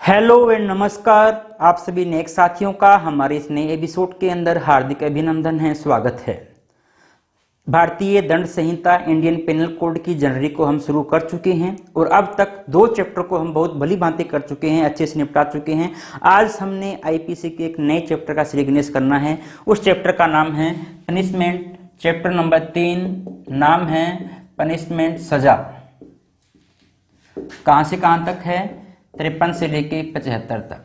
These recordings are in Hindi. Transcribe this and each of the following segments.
हेलो एंड नमस्कार। आप सभी नेक साथियों का हमारे इस नए एपिसोड के अंदर हार्दिक अभिनंदन है, स्वागत है। भारतीय दंड संहिता इंडियन पेनल कोड की जनवरी को हम शुरू कर चुके हैं और अब तक 2 चैप्टर को हम बहुत भली भांति कर चुके हैं, अच्छे से निपटा चुके हैं। आज हमने आईपीसी के एक नए चैप्टर का श्रीगणेश करना है। उस चैप्टर का नाम है पनिशमेंट। चैप्टर नंबर 3 नाम है पनिशमेंट, सजा। कहां से कहां तक है? 53 से लेके 75 तक।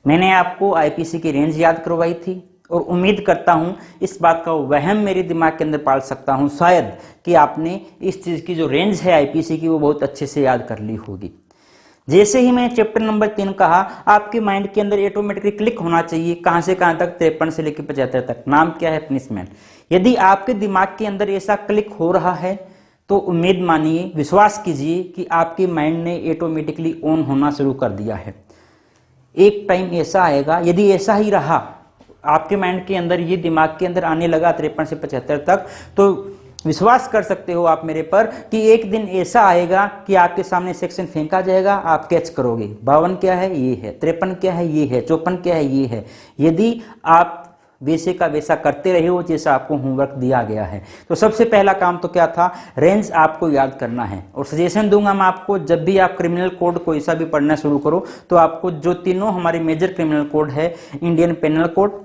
मैंने आपको आईपीसी की रेंज याद करवाई थी और उम्मीद करता हूं इस बात का वहम मेरे दिमाग के अंदर पाल सकता हूं शायद कि आपने इस चीज की जो रेंज है आईपीसी की वो बहुत अच्छे से याद कर ली होगी। जैसे ही मैंने चैप्टर नंबर 3 कहा, आपके माइंड के अंदर ऑटोमेटिकली क्लिक होना चाहिए कहां से कहां तक? 53 से लेकर 75 तक। नाम क्या है? पनिशमेंट। यदि आपके दिमाग के अंदर ऐसा क्लिक हो रहा है तो उम्मीद मानिए, विश्वास कीजिए कि आपके माइंड ने ऑटोमेटिकली ऑन होना शुरू कर दिया है। एक टाइम ऐसा आएगा, यदि ऐसा ही रहा आपके माइंड के अंदर, ये दिमाग के अंदर आने लगा 53 से 75 तक, तो विश्वास कर सकते हो आप मेरे पर कि एक दिन ऐसा आएगा कि आपके सामने सेक्शन फेंका जाएगा, आप कैच करोगे। 52 क्या है? ये है। 53 क्या है? ये है। 54 क्या है? ये है। यदि आप वैसे का वैसा करते रहे हो जैसा आपको होमवर्क दिया गया है। तो सबसे पहला काम तो क्या था? रेंज आपको याद करना है। और सजेशन दूंगा मैं आपको, जब भी आप क्रिमिनल कोड को ऐसा भी पढ़ना शुरू करो तो आपको जो तीनों हमारे मेजर क्रिमिनल कोड है, इंडियन पेनल कोड,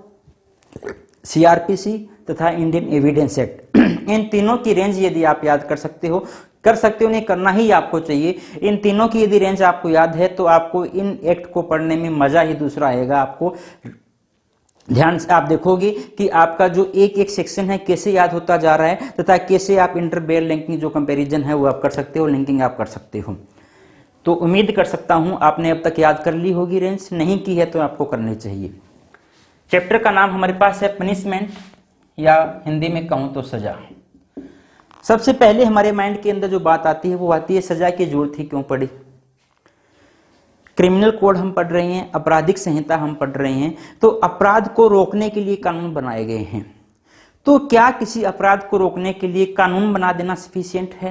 सीआरपीसी तथा इंडियन एविडेंस एक्ट, इन तीनों की रेंज यदि आप याद कर सकते हो, नहीं करना ही आपको चाहिए। इन तीनों की यदि रेंज आपको याद है तो आपको इन एक्ट को पढ़ने में मजा ही दूसरा आएगा। आपको ध्यान से आप देखोगे कि आपका जो एक एक सेक्शन है कैसे याद होता जा रहा है तथा कैसे आप इंटर बेयर लिंकिंग जो कंपैरिजन है वो आप कर सकते हो, लिंकिंग आप कर सकते हो। तो उम्मीद कर सकता हूं आपने अब तक याद कर ली होगी रेंज। नहीं की है तो आपको करनी चाहिए। चैप्टर का नाम हमारे पास है पनिशमेंट, या हिंदी में कहूं तो सजा। सबसे पहले हमारे माइंड के अंदर जो बात आती है वो आती है सजा की जरूरत ही क्यों पड़ी। क्रिमिनल कोड हम पढ़ रहे हैं, आपराधिक संहिता हम पढ़ रहे हैं, तो अपराध को रोकने के लिए कानून बनाए गए हैं। तो क्या किसी अपराध को रोकने के लिए कानून बना देना सफिशिएंट है?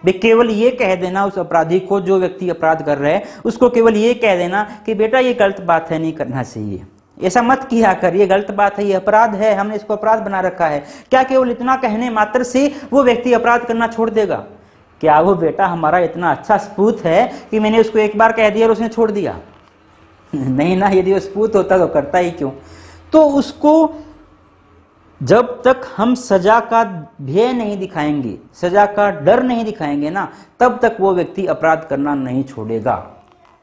वे केवल ये कह देना उस अपराधी को, जो व्यक्ति अपराध कर रहा है उसको केवल ये कह देना कि बेटा ये गलत बात है, नहीं करना चाहिए, ऐसा मत किया कर, ये गलत बात है, ये अपराध है, हमने इसको अपराध बना रखा है। क्या केवल इतना कहने मात्र से वो व्यक्ति अपराध करना छोड़ देगा? क्या वो बेटा हमारा इतना अच्छा सपूत है कि मैंने उसको एक बार कह दिया और उसने छोड़ दिया? नहीं ना, यदि वो सपूत होता तो करता ही क्यों? तो उसको जब तक हम सजा का भय नहीं दिखाएंगे, सजा का डर नहीं दिखाएंगे ना, तब तक वो व्यक्ति अपराध करना नहीं छोड़ेगा।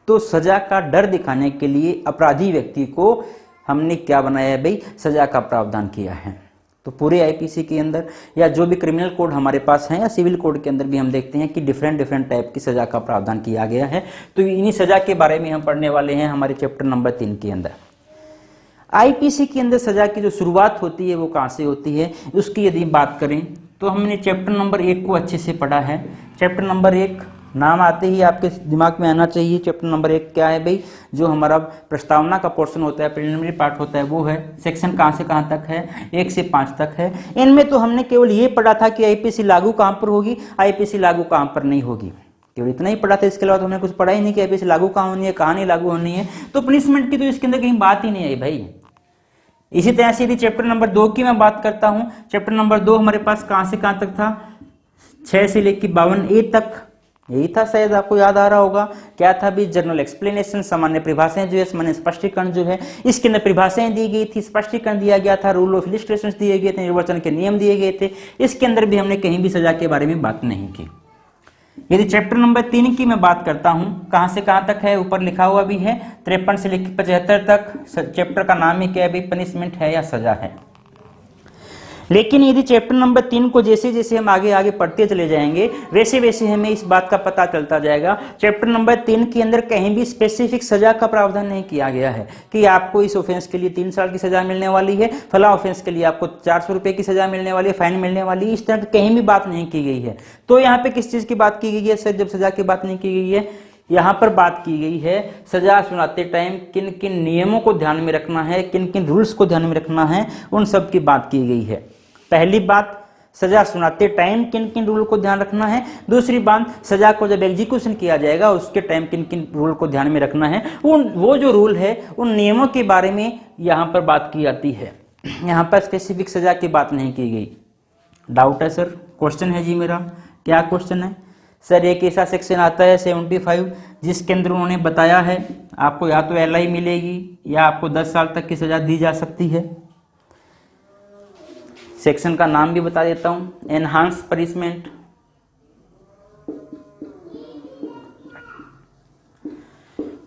तो सजा का डर दिखाने के लिए अपराधी व्यक्ति को हमने क्या बनाया है भाई? सजा का प्रावधान किया है। तो पूरे आईपीसी के अंदर या जो भी क्रिमिनल कोड हमारे पास है या सिविल कोड के अंदर भी हम देखते हैं कि डिफरेंट टाइप की सजा का प्रावधान किया गया है। तो इन्हीं सजा के बारे में हम पढ़ने वाले हैं हमारे चैप्टर नंबर 3 के अंदर। आईपीसी के अंदर सजा की जो शुरुआत होती है वो कहां से होती है, उसकी यदि बात करें तो हमने चैप्टर नंबर 1 को अच्छे से पढ़ा है। चैप्टर नंबर 1 नाम आते ही आपके दिमाग में आना चाहिए। चैप्टर नंबर 1 क्या है भाई? जो हमारा प्रस्तावना का पोर्शन होता है, प्रिलिमिनरी पार्ट होता है, वो है। सेक्शन कहां से कहां तक है? 1 से 5 तक है। इनमें तो हमने केवल ये पढ़ा था कि आईपीसी लागू कहां पर होगी, आईपीसी लागू कहां पर नहीं होगी, केवल इतना ही पढ़ा था। इसके अलावा तो हमने कुछ पढ़ा ही नहीं कि आईपीसी लागू कहां होनी है, कहां नहीं लागू होनी है। तो पनिशमेंट की तो इसके अंदर कहीं बात ही नहीं आई भाई। इसी तरह से यदि चैप्टर नंबर 2 की मैं बात करता हूं, चैप्टर नंबर 2 हमारे पास कहां से कहां तक था? 6 से लेकर 52A तक, यही था, शायद आपको याद आ रहा होगा। क्या था भी? जनरल एक्सप्लेनेशन, सामान्य परिभाषाएं जो है, सामान्य स्पष्टीकरण जो है, इसके अंदर परिभाषाएं दी गई थी, स्पष्टीकरण दिया गया था, रूल ऑफ इलिस्ट्रेशंस दिए गए थे, निर्वचन के नियम दिए गए थे। इसके अंदर भी हमने कहीं भी सजा के बारे में बात नहीं की। यदि चैप्टर नंबर 3 की मैं बात करता हूं, कहां से कहां तक है? ऊपर लिखा हुआ भी है 53 से लेकर 75 तक। चैप्टर का नाम ही क्या है भाई? पनिशमेंट है या सजा है। लेकिन यदि चैप्टर नंबर 3 को जैसे जैसे हम आगे आगे पढ़ते चले जाएंगे वैसे वैसे हमें इस बात का पता चलता जाएगा। चैप्टर नंबर 3 के अंदर कहीं भी स्पेसिफिक सजा का प्रावधान नहीं किया गया है कि आपको इस ऑफेंस के लिए 3 साल की सजा मिलने वाली है, फला ऑफेंस के लिए आपको 400 रुपए की सजा मिलने वाली है, फाइन मिलने वाली है। इस तरह की कहीं भी बात नहीं की गई है। तो यहाँ पे किस चीज की बात की गई है सर? जब सजा की बात नहीं की गई है, यहां पर बात की गई है सजा सुनाते टाइम किन किन नियमों को ध्यान में रखना है, किन किन रूल्स को ध्यान में रखना है, उन सब की बात की गई है। पहली बात, सजा सुनाते टाइम किन किन रूल को ध्यान रखना है। दूसरी बात, सजा को जब एग्जीक्यूशन किया जाएगा उसके टाइम किन किन रूल को ध्यान में रखना है। वो जो रूल है उन नियमों के बारे में यहाँ पर बात की जाती है। यहाँ पर स्पेसिफिक सजा की बात नहीं की गई। डाउट है सर? क्वेश्चन है जी मेरा, क्या क्वेश्चन है सर? एक ऐसा सेक्शन आता है 75 जिसके अंदर उन्होंने बताया है आपको या तो LI मिलेगी या आपको 10 साल तक की सजा दी जा सकती है। सेक्शन का नाम भी बता देता हूं, एनहांस पनिशमेंट।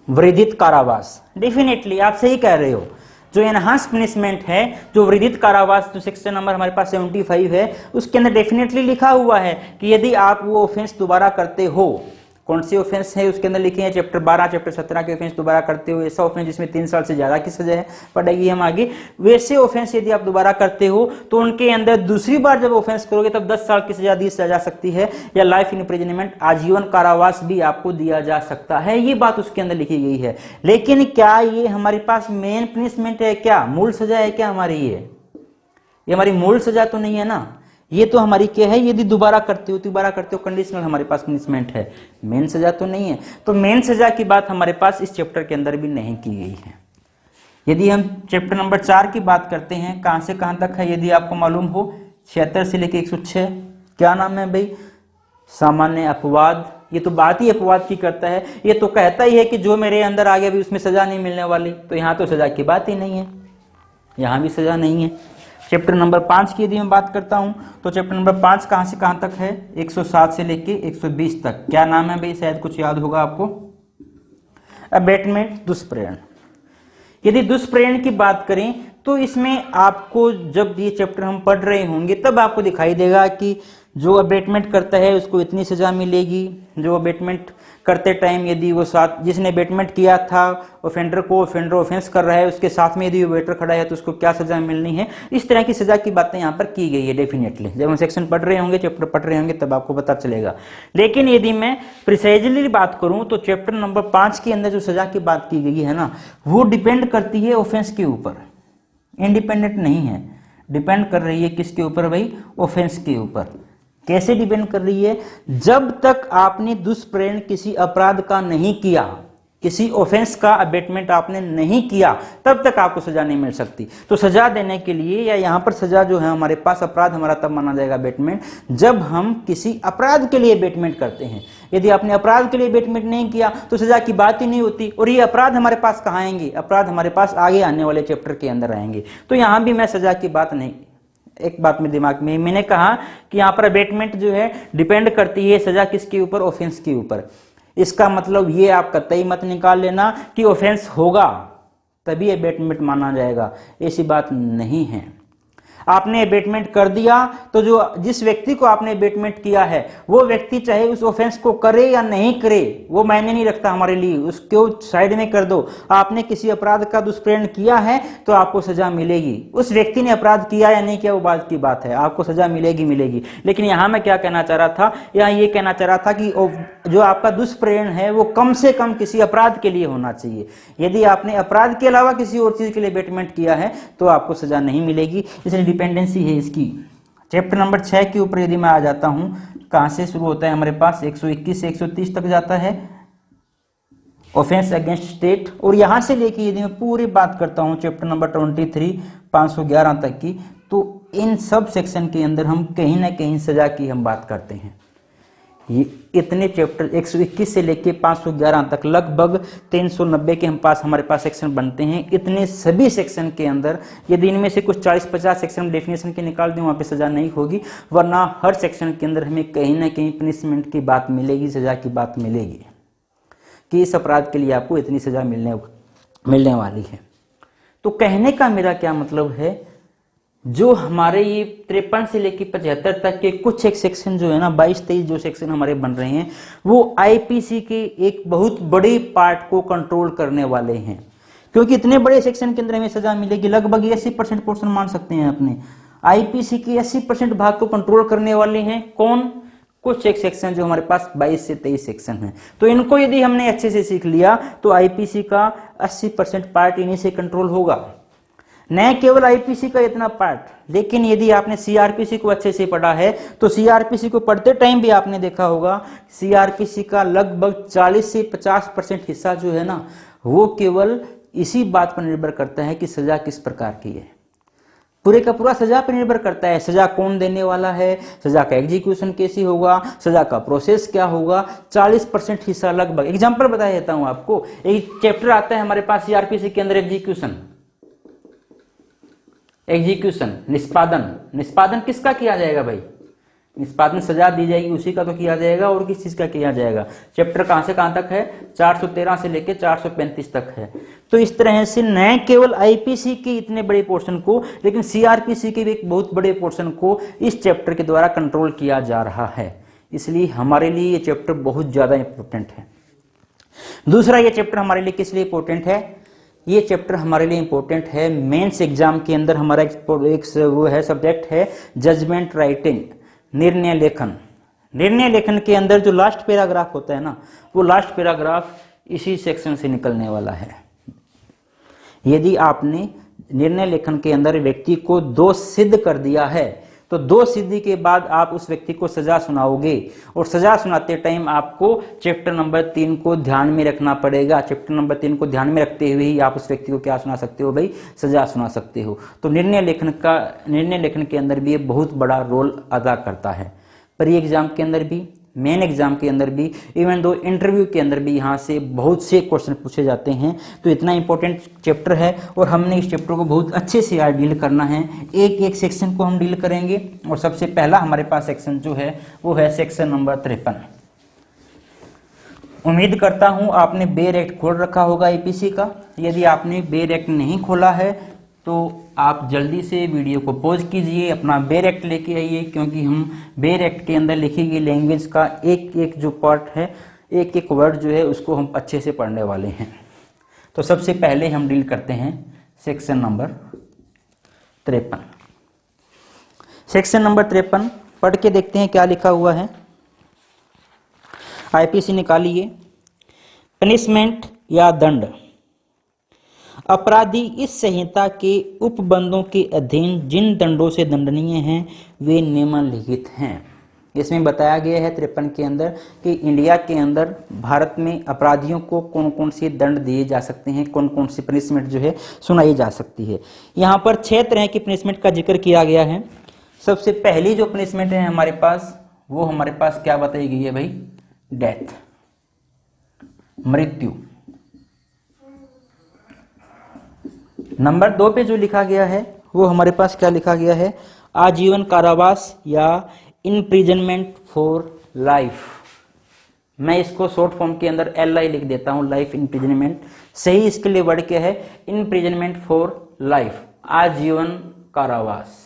वृद्धित कारावास। डेफिनेटली आप सही कह रहे हो, जो एनहांस पनिशमेंट है, जो वृद्धित कारावास, जो सेक्शन नंबर हमारे पास 75 है, उसके अंदर डेफिनेटली लिखा हुआ है कि यदि आप वो ऑफेंस दोबारा करते हो, कौन सी ऑफेंस है उसके अंदर लिखे हैं चैप्टर 12 चैप्टर 17 के ऑफेंस दोबारा करते हो, ऐसा ऑफेंस जिसमें 3 साल से ज्यादा की सजा है, पड़ेगी हम आगे। वैसे ऑफेंस यदि आप दोबारा करते हो तो उनके अंदर दूसरी बार जब ऑफेंस करोगे तब 10 साल की सजा दी जा सकती है, या लाइफ इम्प्रिजनमेंट, आजीवन कारावास भी आपको दिया जा सकता है। ये बात उसके अंदर लिखी गई है। लेकिन क्या ये हमारे पास मेन पनिशमेंट है? क्या मूल सजा है क्या हमारी? ये हमारी मूल सजा तो नहीं है ना। ये तो हमारी क्या है, यदि दोबारा करते हो कंडीशनल हमारे पास पनिशमेंट है, मेन सजा तो नहीं है। तो मेन सजा की बात हमारे पास इस चैप्टर के अंदर भी नहीं की गई है। यदि हम चैप्टर नंबर 4 की बात करते हैं, कहां से कहां तक है यदि आपको मालूम हो, 76 से लेकर 106, क्या नाम है भाई? सामान्य अपवाद। ये तो बात ही अपवाद की करता है, ये तो कहता ही है कि जो मेरे अंदर आ गया भी उसमें सजा नहीं मिलने वाली। तो यहाँ तो सजा की बात ही नहीं है, यहाँ भी सजा नहीं है। चैप्टर नंबर 5 की यदि मैं बात करता हूं तो चैप्टर नंबर 5 कहां से कहां तक है? 107 से लेके 120 तक। क्या नाम है भाई? शायद कुछ याद होगा आपको, अबेटमेंट, दुष्प्रेरण। यदि दुष्प्रेरण की बात करें तो इसमें आपको जब ये चैप्टर हम पढ़ रहे होंगे तब आपको दिखाई देगा कि जो अबेटमेंट करता है उसको इतनी सजा मिलेगी। जो अबेटमेंट करते टाइम यदि वो साथ जिसने अबेटमेंट किया था ऑफेंडर को, ऑफेंडर ऑफेंस कर रहा है, उसके साथ में यदि वेटर खड़ा है तो उसको क्या सजा मिलनी है, इस तरह की सजा की बातें यहाँ पर की गई है। डेफिनेटली जब हम सेक्शन पढ़ रहे होंगे, चैप्टर पढ़ रहे होंगे, तब आपको पता चलेगा। लेकिन यदि मैं प्रिसाइजली बात करूं तो चैप्टर नंबर 5 के अंदर जो सजा की बात की गई है ना, वो डिपेंड करती है ऑफेंस के ऊपर, इंडिपेंडेंट नहीं है। डिपेंड कर रही है किसके ऊपर भाई? ऑफेंस के ऊपर। कैसे डिपेंड कर रही है? जब तक आपने दुष्प्रेरण किसी अपराध का नहीं किया, किसी ऑफेंस का अबेटमेंट आपने नहीं किया, तब तक आपको सजा नहीं मिल सकती। तो सजा देने के लिए, या यहाँ पर सजा जो है हमारे पास, अपराध हमारा तब माना जाएगा अबेटमेंट जब हम किसी अपराध के लिए अबेटमेंट करते हैं। यदि आपने अपराध के लिए अबेटमेंट नहीं किया तो सजा की बात ही नहीं होती। और ये अपराध हमारे पास कहाँ आएंगे? अपराध हमारे पास आगे आने वाले चैप्टर के अंदर आएंगे। तो यहाँ भी मैं सजा की बात नहीं, एक बात में दिमाग में मैंने कहा कि यहाँ पर अबेटमेंट जो है डिपेंड करती है सजा किसके ऊपर? ऑफेंस के ऊपर। इसका मतलब ये आप कतई मत निकाल लेना कि ऑफेंस होगा तभी अबेटमेंट माना जाएगा, ऐसी बात नहीं है। आपने अबेटमेंट कर दिया तो जो जिस व्यक्ति को आपने अबेटमेंट किया है वो व्यक्ति चाहे उस ऑफेंस को करे या नहीं करे, वो मायने नहीं रखता हमारे लिए, उसको साइड में कर दो। आपने किसी अपराध का दुष्प्रेरण किया है तो आपको सजा मिलेगी। उस व्यक्ति ने अपराध किया या नहीं किया वो बात की बात है, आपको सजा मिलेगी। लेकिन यहाँ मैं क्या कहना चाह रहा था? यहाँ ये कहना चाह रहा था कि जो आपका दुष्प्रेरण है वो कम से कम किसी अपराध के लिए होना चाहिए। यदि आपने अपराध के अलावा किसी और चीज के लिए अबेटमेंट किया है तो आपको सजा नहीं मिलेगी, इसलिए डिपेंडेंसी है इसकी। चैप्टर नंबर 6 के ऊपर यदि मैं आ जाता हूं, कहां से शुरू होता है हमारे पास? 121 से 130 तक जाता है, ऑफेंस अगेंस्ट स्टेट। और यहां से लेके यदि मैं पूरी बात करता हूं चैप्टर नंबर 23 511 तक की, तो इन सब सेक्शन के अंदर हम कहीं ना कहीं सजा की हम बात करते हैं। ये इतने चैप्टर 121 से लेके 511 तक लगभग 390 के हमारे पास सेक्शन बनते हैं। इतने सभी सेक्शन के अंदर यदि इनमें से कुछ 40-50 सेक्शन डेफिनेशन के निकाल दें, वहाँ पे सजा नहीं होगी, वरना हर सेक्शन के अंदर हमें कहीं ना कहीं पनिशमेंट की बात मिलेगी, सजा की बात मिलेगी कि इस अपराध के लिए आपको इतनी सजा मिलने वाली है। तो कहने का मेरा क्या मतलब है, जो हमारे ये 53 से लेकर 75 तक के कुछ एक सेक्शन जो है ना, 22-23 जो सेक्शन हमारे बन रहे हैं, वो आईपीसी के एक बहुत बड़े पार्ट को कंट्रोल करने वाले हैं। क्योंकि इतने बड़े सेक्शन के अंदर हमें सजा मिलेगी, लगभग 80% पोर्शन मान सकते हैं अपने। आईपीसी के 80% भाग को कंट्रोल करने वाले हैं कौन? कुछ एक सेक्शन जो हमारे पास 22 से 23 सेक्शन है। तो इनको यदि हमने अच्छे से सीख लिया तो आईपीसी का 80% पार्ट इन्हीं से कंट्रोल होगा। न केवल आईपीसी का इतना पार्ट, लेकिन यदि आपने सीआरपीसी को अच्छे से पढ़ा है तो सीआरपीसी को पढ़ते टाइम भी आपने देखा होगा सीआरपीसी का लगभग 40 से 50% हिस्सा जो है ना, वो केवल इसी बात पर निर्भर करता है कि सजा किस प्रकार की है। पूरे का पूरा सजा पर निर्भर करता है, सजा कौन देने वाला है, सजा का एग्जीक्यूशन कैसे होगा, सजा का प्रोसेस क्या होगा। 40% हिस्सा लगभग। एग्जांपल बता देता हूं आपको, एक चैप्टर आता है हमारे पास सीआरपीसी के अंदर एग्जीक्यूशन, निष्पादन किसका किया जाएगा भाई? निष्पादन सजा दी जाएगी उसी का तो किया जाएगा, और किस चीज का किया जाएगा। चैप्टर कहां से कहां तक है? 413 से लेकर 435 तक है। तो इस तरह से न केवल आईपीसी के इतने बड़े पोर्शन को, लेकिन सीआरपीसी के भी एक बहुत बड़े पोर्शन को इस चैप्टर के द्वारा कंट्रोल किया जा रहा है। इसलिए हमारे लिए ये चैप्टर बहुत ज्यादा इंपॉर्टेंट है। दूसरा, ये चैप्टर हमारे लिए किस लिए इंपॉर्टेंट है? ये चैप्टर हमारे लिए इंपॉर्टेंट है मेंस एग्जाम के अंदर। हमारा एक वो है सब्जेक्ट है जजमेंट राइटिंग, निर्णय लेखन। निर्णय लेखन के अंदर जो लास्ट पैराग्राफ होता है ना, वो लास्ट पैराग्राफ इसी सेक्शन से निकलने वाला है। यदि आपने निर्णय लेखन के अंदर व्यक्ति को दोष सिद्ध कर दिया है, तो दोष सिद्धि के बाद आप उस व्यक्ति को सजा सुनाओगे, और सजा सुनाते टाइम आपको चैप्टर नंबर 3 को ध्यान में रखना पड़ेगा। चैप्टर नंबर 3 को ध्यान में रखते हुए ही आप उस व्यक्ति को क्या सुना सकते हो भाई? सजा सुना सकते हो। तो निर्णय लेखन के अंदर भी ये बहुत बड़ा रोल अदा करता है। प्री एग्जाम के अंदर भी, मेन एग्जाम के अंदर भी, इवन दो इंटरव्यू के अंदर भी यहाँ से बहुत से क्वेश्चन पूछे जाते हैं। तो इतना इंपॉर्टेंट चैप्टर है, और हमने इस चैप्टर को बहुत अच्छे से आज डील करना है। एक एक सेक्शन को हम डील करेंगे, और सबसे पहला हमारे पास सेक्शन जो है वो है सेक्शन नंबर 53। उम्मीद करता हूँ आपने बेयर एक्ट खोल रखा होगा आईपीसी का। यदि आपने बेयर एक्ट नहीं खोला है तो आप जल्दी से वीडियो को पॉज कीजिए, अपना बेयर एक्ट लेके आइए, क्योंकि हम बेयर एक्ट के अंदर लिखी गई लैंग्वेज का एक एक जो पार्ट है, एक एक वर्ड जो है उसको हम अच्छे से पढ़ने वाले हैं। तो सबसे पहले हम डील करते हैं सेक्शन नंबर 53। सेक्शन नंबर 53 पढ़ के देखते हैं क्या लिखा हुआ है। आईपीसी निकालिए। पनिशमेंट या दंड। अपराधी इस संहिता के उपबंधों के अधीन जिन दंडों से दंडनीय हैं वे निम्नलिखित हैं। इसमें बताया गया है 53 के अंदर कि इंडिया के अंदर, भारत में अपराधियों को कौन कौन से दंड दिए जा सकते हैं, कौन कौन सी पनिशमेंट जो है सुनाई जा सकती है। यहाँ पर 6 तरह की पनिशमेंट का जिक्र किया गया है। सबसे पहली जो पनिशमेंट है हमारे पास, वो हमारे पास क्या बताई गई है भाई? डेथ, मृत्यु। नंबर 2 पे जो लिखा गया है वो हमारे पास क्या लिखा गया है? आजीवन कारावास या इम्प्रिजनमेंट फॉर लाइफ। मैं इसको शॉर्ट फॉर्म के अंदर LI लिख देता हूं, लाइफ इम्प्रिजनमेंट। सही इसके लिए वर्ड क्या है? इम्प्रिजनमेंट फॉर लाइफ, आजीवन कारावास।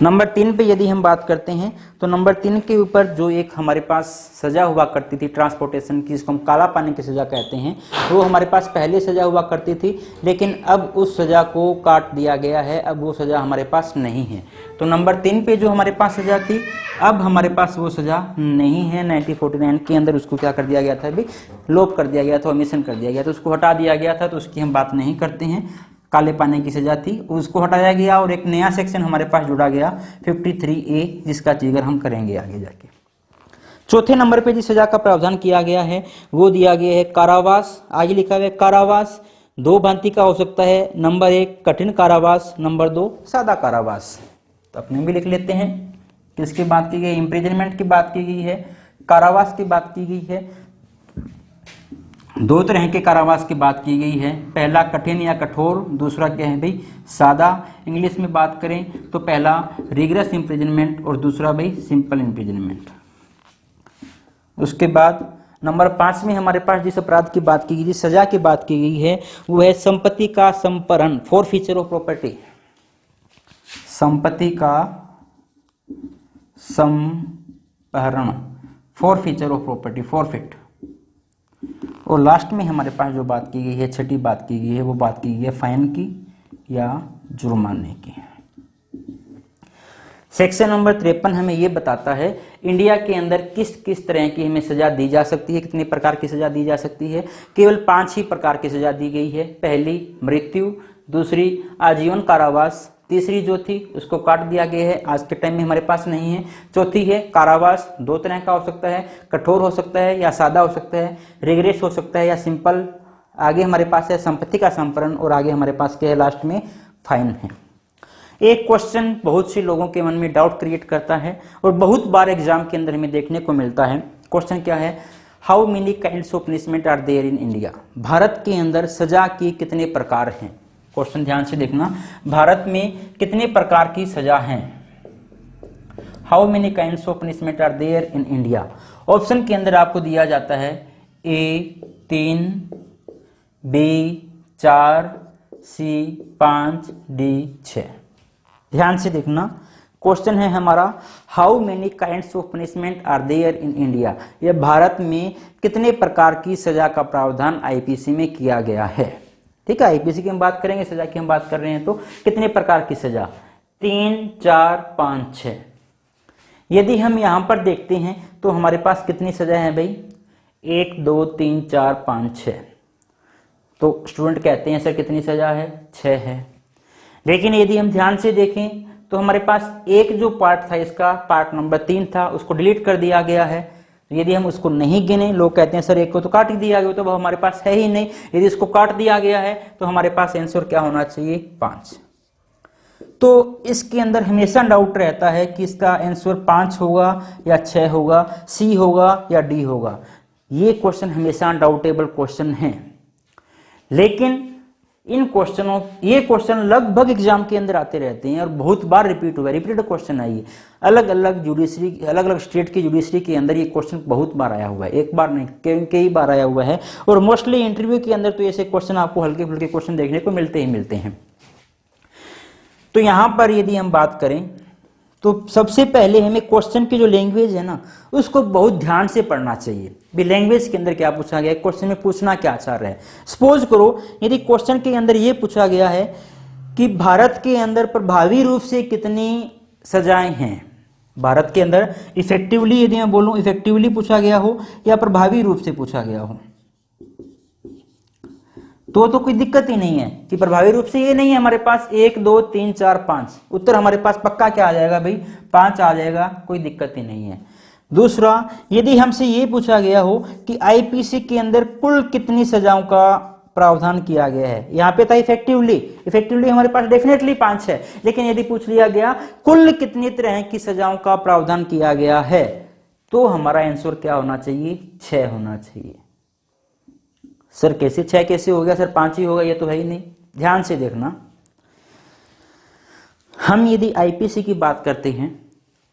नंबर 3 पे यदि हम बात करते हैं तो नंबर 3 के ऊपर जो एक हमारे पास सजा हुआ करती थी ट्रांसपोर्टेशन की, जिसको हम काला पानी की सजा कहते हैं, वो हमारे पास पहले सजा हुआ करती थी, लेकिन अब उस सजा को काट दिया गया है। अब वो सजा हमारे पास नहीं है। तो नंबर 3 पे जो हमारे पास सजा थी, अब हमारे पास वो सजा नहीं है। 1949 के अंदर उसको क्या कर दिया गया था भाई? लोप कर दिया गया था, ओमिशन कर दिया गया था, उसको हटा दिया गया था। तो उसकी हम बात नहीं करते हैं। काले पानी की सजा थी, उसको हटाया गया, और एक नया सेक्शन हमारे पास जुड़ा गया 53A, जिसका जिक्र हम करेंगे आगे जाके। चौथे नंबर पे जिस सजा का प्रावधान किया गया है वो दिया गया है कारावास। आगे लिखा हुआ है कारावास 2 भांति का हो सकता है। नंबर 1 कठिन कारावास, नंबर 2 सादा कारावास। तो अपने भी लिख लेते हैं। किसकी बात की गई? इम्प्रिजनमेंट की बात की गई है, कारावास की बात की गई है। 2 तरह के कारावास की बात की गई है। पहला कठिन या कठोर, दूसरा क्या है भाई? सादा। इंग्लिश में बात करें तो पहला रिगरस इम्प्रिजनमेंट और दूसरा भाई सिंपल इम्प्रिजनमेंट। उसके बाद नंबर 5 में हमारे पास जिस अपराध की बात की गई, जिस सजा की बात की गई है, वो है संपत्ति का संपहरण, फॉरफीचर ऑफ प्रॉपर्टी। संपत्ति का संपहरण, फॉरफीचर ऑफ प्रॉपर्टी, फॉरफिट। और लास्ट में हमारे पास जो बात की गई है, छठी बात की गई है, वो बात की गई है फाइन की या जुर्माने की। सेक्शन नंबर 53 हमें ये बताता है इंडिया के अंदर किस किस तरह की हमें सजा दी जा सकती है, कितने प्रकार की सजा दी जा सकती है। केवल 5 ही प्रकार की सजा दी गई है। पहली मृत्यु, दूसरी आजीवन कारावास, तीसरी जो थी उसको काट दिया गया है, आज के टाइम में हमारे पास नहीं है। चौथी है कारावास, 2 तरह का हो सकता है, कठोर हो सकता है या सादा हो सकता है, रिग्रेस हो सकता है या सिंपल। आगे हमारे पास है संपत्ति का संपरण और आगे हमारे पास क्या है लास्ट में फाइन है। एक क्वेश्चन बहुत से लोगों के मन में डाउट क्रिएट करता है और बहुत बार एग्जाम के अंदर हमें देखने को मिलता है। क्वेश्चन क्या है, how many kinds of punishment are there in India. Bharat के अंदर सजा के कितने प्रकार हैं। क्वेश्चन ध्यान से देखना, भारत में कितने प्रकार की सजा हैं। How many kinds of punishment are there in India. Option के अंदर आपको दिया जाता है ए 3, बी 4, सी 5, डी 6। ध्यान से देखना, क्वेश्चन है हमारा how many kinds of punishment are there in India. यह भारत में कितने प्रकार की सजा का प्रावधान आईपीसी में किया गया है। ठीक है, आईपीसी की हम बात करेंगे, सजा की हम बात कर रहे हैं तो कितने प्रकार की सजा, 3, 4, 5, 6। यदि हम यहां पर देखते हैं तो हमारे पास कितनी सजा है भाई, 1, 2, 3, 4, 5, 6। तो स्टूडेंट कहते हैं सर कितनी सजा है, 6 है। लेकिन यदि हम ध्यान से देखें तो हमारे पास एक जो पार्ट था इसका, पार्ट नंबर 3 था, उसको डिलीट कर दिया गया है। तो यदि हम उसको नहीं गिने, लोग कहते हैं सर एक को तो काट ही दिया गया, तो वो हमारे पास है ही नहीं। यदि इसको काट दिया गया है तो हमारे पास आंसर क्या होना चाहिए, 5। तो इसके अंदर हमेशा डाउट रहता है कि इसका आंसर 5 होगा या 6 होगा, सी होगा या डी होगा। ये क्वेश्चन हमेशा डाउटेबल क्वेश्चन है। लेकिन इन क्वेश्चनों, ये क्वेश्चन लगभग एग्जाम के अंदर आते रहते हैं और बहुत बार रिपीट हुआ, रिपीटेड क्वेश्चन आई है। अलग अलग जुडिशरी, अलग अलग स्टेट की जुडिशरी के अंदर ये क्वेश्चन बहुत बार आया हुआ है, एक बार नहीं कई बार आया हुआ है। और मोस्टली इंटरव्यू के अंदर तो ऐसे क्वेश्चन आपको हल्के फुल्के क्वेश्चन देखने को मिलते ही मिलते हैं। तो यहां पर यदि हम बात करें तो सबसे पहले हमें क्वेश्चन की जो लैंग्वेज है ना, उसको बहुत ध्यान से पढ़ना चाहिए। भी लैंग्वेज के अंदर क्या पूछा गया है, क्वेश्चन में पूछना क्या चाह रहा है। सपोज करो यदि क्वेश्चन के अंदर ये पूछा गया है कि भारत के अंदर प्रभावी रूप से कितनी सजाएं हैं। भारत के अंदर इफेक्टिवली, यदि मैं बोलूं इफेक्टिवली पूछा गया हो या प्रभावी रूप से पूछा गया हो, तो कोई दिक्कत ही नहीं है कि प्रभावी रूप से ये नहीं है हमारे पास 1, 2, 3, 4, 5। उत्तर हमारे पास पक्का क्या आ जाएगा भाई, 5 आ जाएगा, कोई दिक्कत ही नहीं है। दूसरा, यदि हमसे ये पूछा गया हो कि आईपीसी के अंदर कुल कितनी सजाओं का प्रावधान किया गया है, यहाँ पे था इफेक्टिवली, इफेक्टिवली हमारे पास डेफिनेटली 5 है। लेकिन यदि पूछ लिया गया कुल कितनी तरह की सजाओं का प्रावधान किया गया है, तो हमारा आंसर क्या होना चाहिए, 6 होना चाहिए। सर कैसे 6 कैसे हो गया, सर 5 ही होगा, ये तो है ही नहीं। ध्यान से देखना, हम यदि आईपीसी की बात करते हैं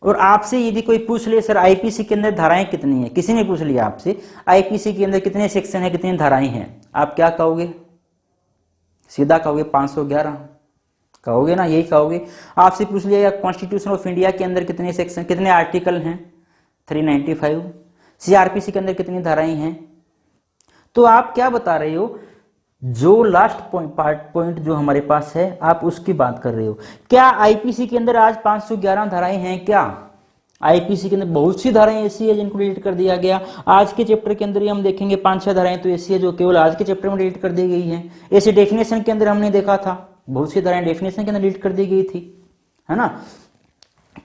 और आपसे यदि कोई पूछ ले सर आईपीसी के अंदर धाराएं कितनी है, किसी ने पूछ लिया आपसे आईपीसी के अंदर कितने सेक्शन है, कितनी धाराएं हैं, आप क्या कहोगे, सीधा कहोगे 511 कहोगे ना, यही कहोगे। आपसे पूछ लिया कॉन्स्टिट्यूशन ऑफ इंडिया के अंदर कितने सेक्शन, कितने आर्टिकल हैं, 395। सीआरपीसी के अंदर कितनी धाराएं हैं, तो आप क्या बता रहे हो, जो लास्ट पॉइंट जो हमारे पास है आप उसकी बात कर रहे हो। क्या आईपीसी के अंदर आज 511 धाराएं हैं क्या? आईपीसी के अंदर बहुत सी धाराएं ऐसी है जिनको डिलीट कर दिया गया। आज के चैप्टर के अंदर ही हम देखेंगे 5-6 धाराएं तो ऐसी है जो केवल आज के चैप्टर में डिलीट कर दी गई है। ऐसे डेफिनेशन के अंदर हमने देखा था बहुत सी धाराएं डेफिनेशन के अंदर डिलीट कर दी गई थी, है ना।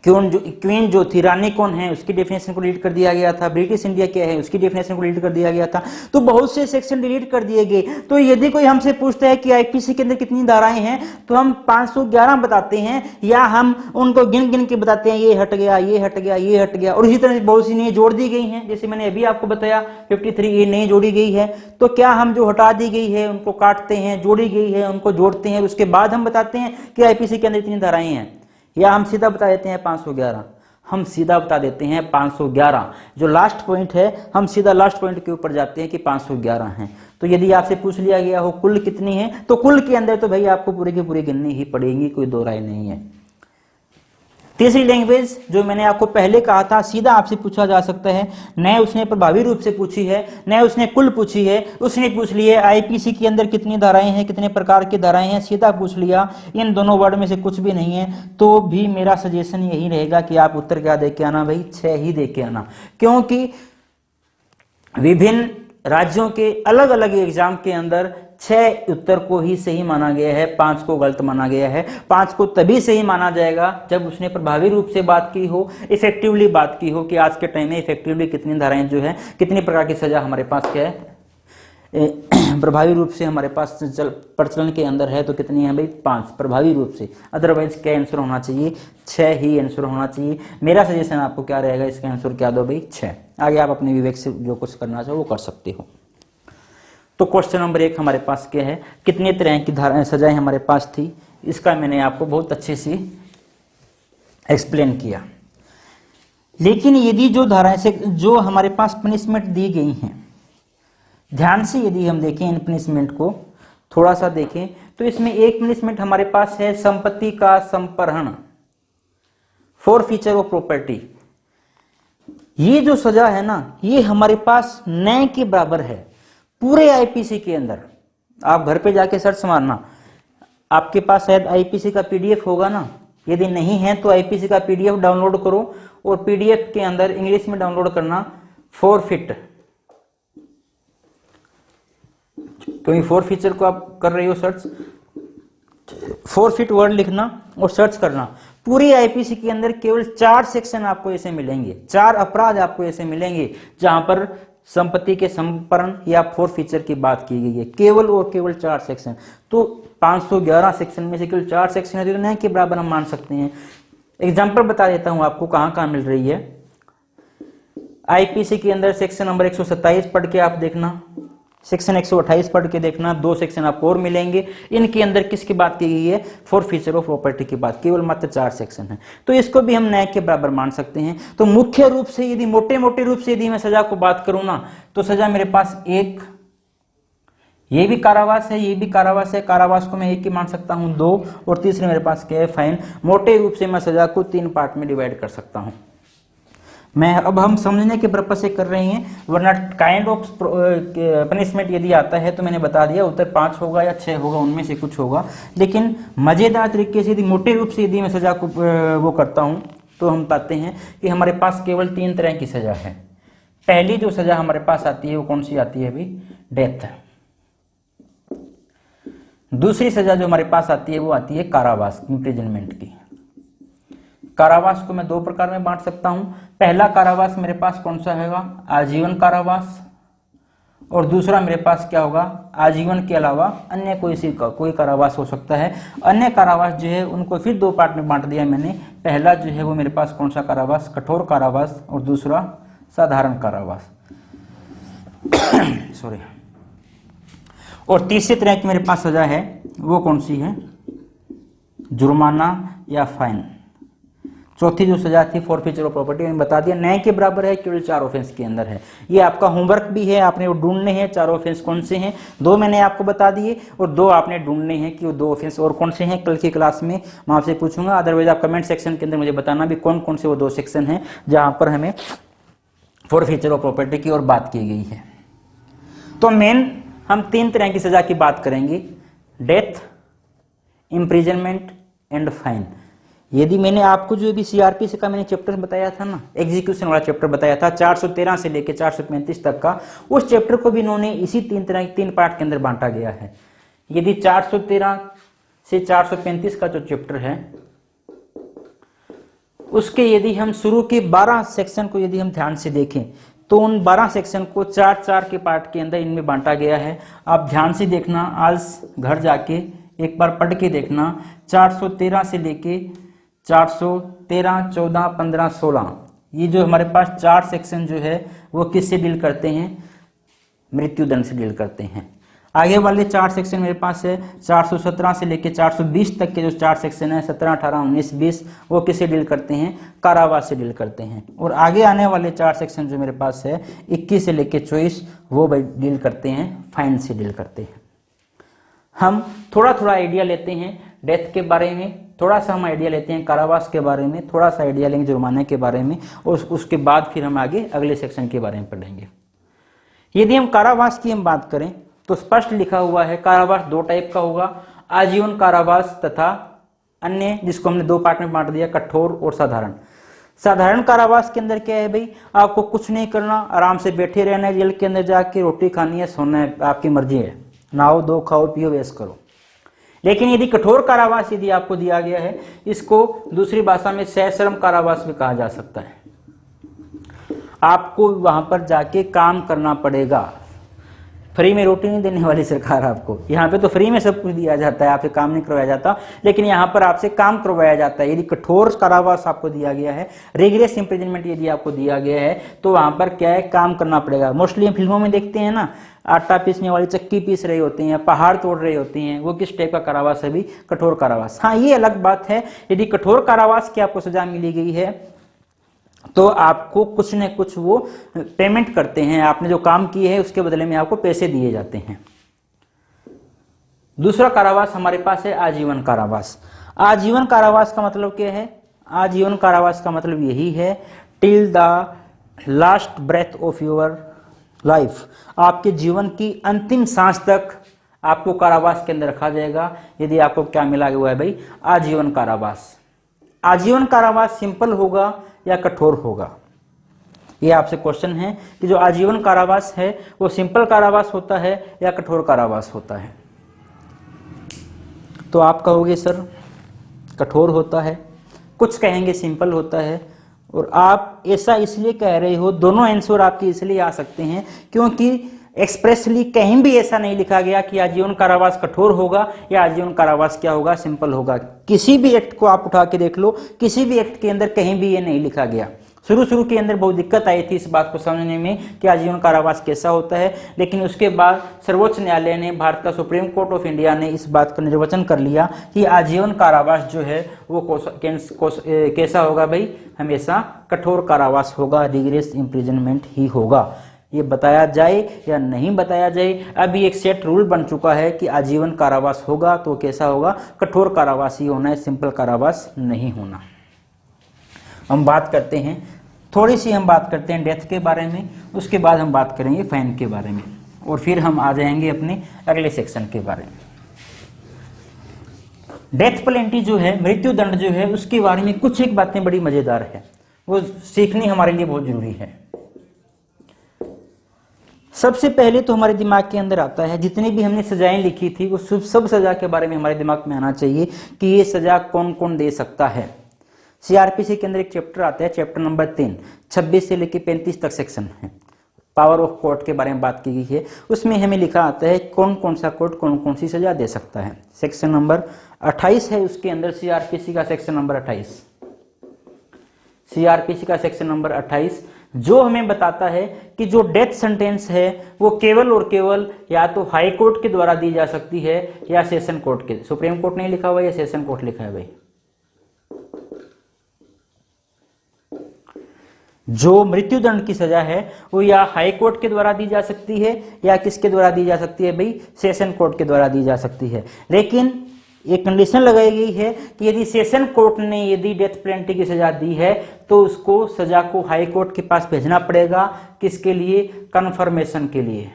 क्वीन जो थी, रानी कौन है, उसकी डेफिनेशन को डिलीट कर दिया गया था। ब्रिटिश इंडिया क्या है, उसकी डेफिनेशन को डिलीट कर दिया गया था। तो बहुत से सेक्शन डिलीट कर दिए गए। तो यदि कोई हमसे पूछता है कि आईपीसी के अंदर कितनी धाराएं हैं, तो हम 511 बताते हैं या हम उनको गिन गिन के बताते हैं, ये हट गया, ये हट गया, ये हट गया। और इसी तरह से बहुत सी नई जोड़ दी गई हैं, जैसे मैंने अभी आपको बताया 53 नई जोड़ी गई है। तो क्या हम जो हटा दी गई है उनको काटते हैं, जोड़ी गई है उनको जोड़ते हैं, उसके बाद हम बताते हैं कि आईपीसी के अंदर इतनी धाराएं हैं, या हम सीधा बता देते हैं 511? हम सीधा बता देते हैं 511। जो लास्ट पॉइंट है हम सीधा लास्ट पॉइंट के ऊपर जाते हैं कि 511 हैं। तो यदि आपसे पूछ लिया गया हो कुल कितनी है, तो कुल के अंदर तो भाई आपको पूरे की पूरी गिननी ही पड़ेगी, कोई दो राय नहीं है। तीसरी लैंग्वेज जो मैंने आपको पहले कहा था, सीधा आपसे पूछा जा सकता है, न उसने प्रभावी रूप से पूछी है, न उसने कुल पूछी है, उसने पूछ ली है आईपीसी के अंदर कितनी धाराएं हैं, कितने प्रकार की धाराएं हैं, सीधा पूछ लिया, इन दोनों वर्ड में से कुछ भी नहीं है, तो भी मेरा सजेशन यही रहेगा कि आप उत्तर क्या दे के आना भाई, 6 ही दे के आना। क्योंकि विभिन्न राज्यों के अलग अलग एग्जाम के अंदर 6 उत्तर को ही सही माना गया है, 5 को गलत माना गया है। 5 को तभी सही माना जाएगा जब उसने प्रभावी रूप से बात की हो, इफेक्टिवली बात की हो कि आज के टाइम में इफेक्टिवली कितनी धाराएं जो है, कितनी प्रकार की सजा हमारे पास क्या है, प्रभावी रूप से हमारे पास प्रचलन के अंदर है, तो कितनी है भाई, 5 प्रभावी रूप से। अदरवाइज क्या आंसर होना चाहिए, 6 ही आंसर होना चाहिए। मेरा सजेशन आपको क्या रहेगा, इसका आंसर क्या दो भाई, 6। आगे आप अपने विवेक से जो कुछ करना चाहो वो कर सकते हो। तो क्वेश्चन नंबर 1 हमारे पास क्या है, कितने तरह की सजाएं हमारे पास थी, इसका मैंने आपको बहुत अच्छे से एक्सप्लेन किया। लेकिन यदि जो धाराएं से जो हमारे पास पनिशमेंट दी गई हैं, ध्यान से यदि हम देखें इन पनिशमेंट को थोड़ा सा देखें, तो इसमें एक पनिशमेंट हमारे पास है संपत्ति का संपहरण, फॉरफीचर ऑफ प्रॉपर्टी। ये जो सजा है ना, ये हमारे पास न के बराबर है पूरे आईपीसी के अंदर। आप घर पे जाके सर्च मारना, आपके पास शायद आईपीसी का पीडीएफ होगा ना, यदि नहीं है तो आईपीसी का पीडीएफ डाउनलोड करो और पीडीएफ के अंदर इंग्लिश में डाउनलोड करना फॉरफिट, क्योंकि फॉरफीचर को आप कर रही हो सर्च, फॉरफिट वर्ड लिखना और सर्च करना। पूरी आईपीसी के अंदर केवल 4 सेक्शन आपको ऐसे मिलेंगे, 4 अपराध आपको ऐसे मिलेंगे जहां पर संपत्ति के संपहरण या फॉरफीचर की बात की गई है, केवल और केवल 4 सेक्शन। तो 511 सेक्शन में से केवल 4 सेक्शन है, न के बराबर हम मान सकते हैं। एग्जाम्पल बता देता हूं आपको कहां कहां मिल रही है। आईपीसी के अंदर सेक्शन नंबर 127 पढ़ के आप देखना, सेक्शन 128 पढ़ के देखना, 2 सेक्शन आपको और मिलेंगे। इनके अंदर किसकी बात की गई है, फॉरफीचर ऑफ प्रॉपर्टी की बात, केवल मात्र 4 सेक्शन है, तो इसको भी हम न्याय के बराबर मान सकते हैं। तो मुख्य रूप से यदि मोटे मोटे रूप से यदि मैं सजा को बात करूं ना, तो सजा मेरे पास 1, ये भी कारावास है, ये भी कारावास है, कारावास को मैं 1 की मान सकता हूं, 2 और तीसरे मेरे पास क्या है, फाइन। मोटे रूप से मैं सजा को 3 पार्ट में डिवाइड कर सकता हूं। मैं अब हम समझने के पर्पज से कर रहे हैं, वरना काइंड ऑफ पनिशमेंट यदि आता है तो मैंने बता दिया उत्तर 5 होगा या 6 होगा, उनमें से कुछ होगा। लेकिन मजेदार तरीके से यदि मोटे रूप से यदि मैं सजा को वो करता हूं, तो हम पाते हैं कि हमारे पास केवल 3 तरह की सजा है। पहली जो सजा हमारे पास आती है वो कौन सी आती है अभी, डेथ। दूसरी सजा जो हमारे पास आती है वो आती है कारावास, इम्प्रिजनमेंट की। कारावास को मैं 2 प्रकार में बांट सकता हूं। पहला कारावास मेरे पास कौन सा होगा, आजीवन कारावास, और दूसरा मेरे पास क्या होगा, आजीवन के अलावा अन्य कोई कारावास हो सकता है। अन्य कारावास जो है उनको फिर 2 पार्ट में बांट दिया मैंने। पहला जो है वो मेरे पास कौन सा कारावास, कठोर कारावास, और दूसरा साधारण कारावास सॉरी। और तीसरी तरह की मेरे पास सजा है वो कौन सी है, जुर्माना या फाइन। चौथी जो सजा थी फॉरफीचर ऑफ प्रॉपर्टी, मैंने बता दिया न्याय के बराबर है, केवल 4 ऑफेंस के अंदर है। ये आपका होमवर्क भी है, आपने वो ढूंढने हैं 4 ऑफेंस कौन से हैं। 2 मैंने आपको बता दिए और 2 आपने ढूंढने हैं कि वो 2 ऑफेंस और कौन से हैं। कल की क्लास में मैं आपसे पूछूंगा, अदरवाइज आप कमेंट सेक्शन के अंदर मुझे बताना भी कौन कौन से वो 2 सेक्शन हैं जहां पर हमें फॉरफीचर ऑफ प्रॉपर्टी की और बात की गई है। तो मेन हम 3 तरह की सजा की बात करेंगे, डेथ, इम्प्रिजनमेंट एंड फाइन। यदि मैंने आपको जो भी सीआरपीसी का मैंने चैप्टर बताया था ना, एग्जीक्यूशन वाला चैप्टर बताया था 413 से लेकर 435 तक का, उस चैप्टर को भी इन्होंने इसी 3 पार्ट के अंदर बांटा गया है। यदि 413 से 435 का जो चैप्टर है उसके यदि हम शुरू के 12 सेक्शन को यदि हम ध्यान से देखें तो उन 12 सेक्शन को 4-4 के पार्ट के अंदर इनमें बांटा गया है। आप ध्यान से देखना, आज घर जाके एक बार पढ़ के देखना। 413 से लेके 413, 14, 15, 16 ये जो हमारे पास 4 सेक्शन जो है वो किससे डील करते हैं, मृत्युदंड से डील करते हैं। आगे वाले 4 सेक्शन मेरे पास है 417 से लेके 420 तक के जो 4 सेक्शन है 17, 18, 19, 20 वो किससे डील करते हैं, कारावास से डील करते हैं। और आगे आने वाले 4 सेक्शन जो मेरे पास है 21 से लेके 24 वो डील करते हैं, फाइन से डील करते हैं। हम थोड़ा थोड़ा आइडिया लेते हैं डेथ के बारे में थोड़ा सा हम आइडिया लेते हैं, कारावास के बारे में थोड़ा सा आइडिया लेंगे, जुर्माने के बारे में, और उसके बाद फिर हम आगे अगले सेक्शन के बारे में पढ़ेंगे। यदि हम कारावास की हम बात करें तो स्पष्ट लिखा हुआ है कारावास दो टाइप का होगा, आजीवन कारावास तथा अन्य, जिसको हमने दो पार्ट में बांट दिया, कठोर और साधारण। साधारण कारावास के अंदर क्या है भाई, आपको कुछ नहीं करना, आराम से बैठे रहना है, जेल के अंदर जाके रोटी खानी है, सोना है, आपकी मर्जी है, नहाओ दो खाओ पियो ऐश करो। लेकिन यदि कठोर कारावास यदि आपको दिया गया है, इसको दूसरी भाषा में सश्रम कारावास भी कहा जा सकता है। आपको वहां पर जाके काम करना पड़ेगा, फ्री में रोटी नहीं देने वाली सरकार आपको। यहाँ पे तो फ्री में सब कुछ दिया जाता है, आपसे काम नहीं करवाया जाता, लेकिन यहाँ पर आपसे काम करवाया जाता है। यदि कठोर कारावास आपको दिया गया है, रिग्रेस इंप्रिजनमेंट यदि आपको दिया गया है, तो वहां पर क्या है, काम करना पड़ेगा। मोस्टली हम फिल्मों में देखते हैं ना, आटा पीसने वाली चक्की पीस रही होती हैं, पहाड़ तोड़ रहे होती हैं, वो किस टाइप का कारावास है भी, कठोर कारावास। हाँ, ये अलग बात है, यदि कठोर कारावास की आपको सजा मिली गई है तो आपको कुछ न कुछ वो पेमेंट करते हैं, आपने जो काम किए है उसके बदले में आपको पैसे दिए जाते हैं। दूसरा कारावास हमारे पास है आजीवन कारावास। आजीवन कारावास का मतलब क्या है, आजीवन कारावास का मतलब यही है, till the last breath of your life, आपके जीवन की अंतिम सांस तक आपको कारावास के अंदर रखा जाएगा। यदि आपको क्या मिला हुआ है भाई, आजीवन कारावास। आजीवन कारावास सिंपल होगा या कठोर होगा, ये आपसे क्वेश्चन है कि जो आजीवन कारावास है वो सिंपल कारावास होता है या कठोर कारावास होता है। तो आप कहोगे सर कठोर होता है, कुछ कहेंगे सिंपल होता है, और आप ऐसा इसलिए कह रहे हो, दोनों आंसर आपके इसलिए आ सकते हैं क्योंकि एक्सप्रेसली कहीं भी ऐसा नहीं लिखा गया कि आजीवन कारावास कठोर होगा या आजीवन कारावास क्या होगा, सिंपल होगा। किसी भी एक्ट को आप उठा के देख लो, किसी भी एक्ट के अंदर कहीं भी ये नहीं लिखा गया। शुरू के अंदर बहुत दिक्कत आई थी इस बात को समझने में कि आजीवन कारावास कैसा होता है, लेकिन उसके बाद सर्वोच्च न्यायालय ने, भारत का सुप्रीम कोर्ट ऑफ इंडिया ने इस बात का निर्वचन कर लिया कि आजीवन कारावास जो है वो कैसा होगा भाई, हमेशा कठोर कारावास होगा, रिग्रेस इंप्रिजनमेंट ही होगा। ये बताया जाए या नहीं बताया जाए, अभी एक सेट रूल बन चुका है कि आजीवन कारावास होगा तो कैसा होगा, कठोर कारावास ही होना है, सिंपल कारावास नहीं होना। हम बात करते हैं, थोड़ी सी हम बात करते हैं डेथ के बारे में, उसके बाद हम बात करेंगे फाइन के बारे में, और फिर हम आ जाएंगे अपने अगले सेक्शन के बारे में। डेथ पेनल्टी जो है, मृत्यु दंड जो है, उसके बारे में कुछ एक बातें बड़ी मजेदार है, वो सीखनी हमारे लिए बहुत जरूरी है। सबसे पहले तो हमारे दिमाग के अंदर आता है, जितनी भी हमने सजाएं लिखी थी वो सब सजा के बारे में हमारे दिमाग में आना चाहिए कि ये सजा कौन कौन दे सकता है। सीआरपीसी के अंदर एक चैप्टर आता है, चैप्टर नंबर 3, 26 से लेकर 35 तक सेक्शन है, पावर ऑफ कोर्ट के बारे में बात की गई है। उसमें हमें लिखा आता है कौन कौन सा कोर्ट कौन कौन सी सजा दे सकता है। सेक्शन नंबर 28 है उसके अंदर, सीआरपीसी का सेक्शन नंबर 28, सीआरपीसी का सेक्शन नंबर 28 जो हमें बताता है कि जो डेथ सेंटेंस है वो केवल और केवल या तो हाई कोर्ट के द्वारा दी जा सकती है या सेशन कोर्ट के। सुप्रीम कोर्ट नहीं लिखा हुआ या सेशन कोर्ट लिखा है भाई। जो मृत्यु दंड की सजा है वो या हाई कोर्ट के द्वारा दी जा सकती है या किसके द्वारा दी जा सकती है भाई, सेशन कोर्ट के द्वारा दी जा सकती है। लेकिन एक कंडीशन लगाई गई है कि यदि सेशन कोर्ट ने यदि डेथ पेनल्टी की सजा दी है तो उसको सजा को हाई कोर्ट के पास भेजना पड़ेगा, किसके लिए, कन्फर्मेशन के लिए।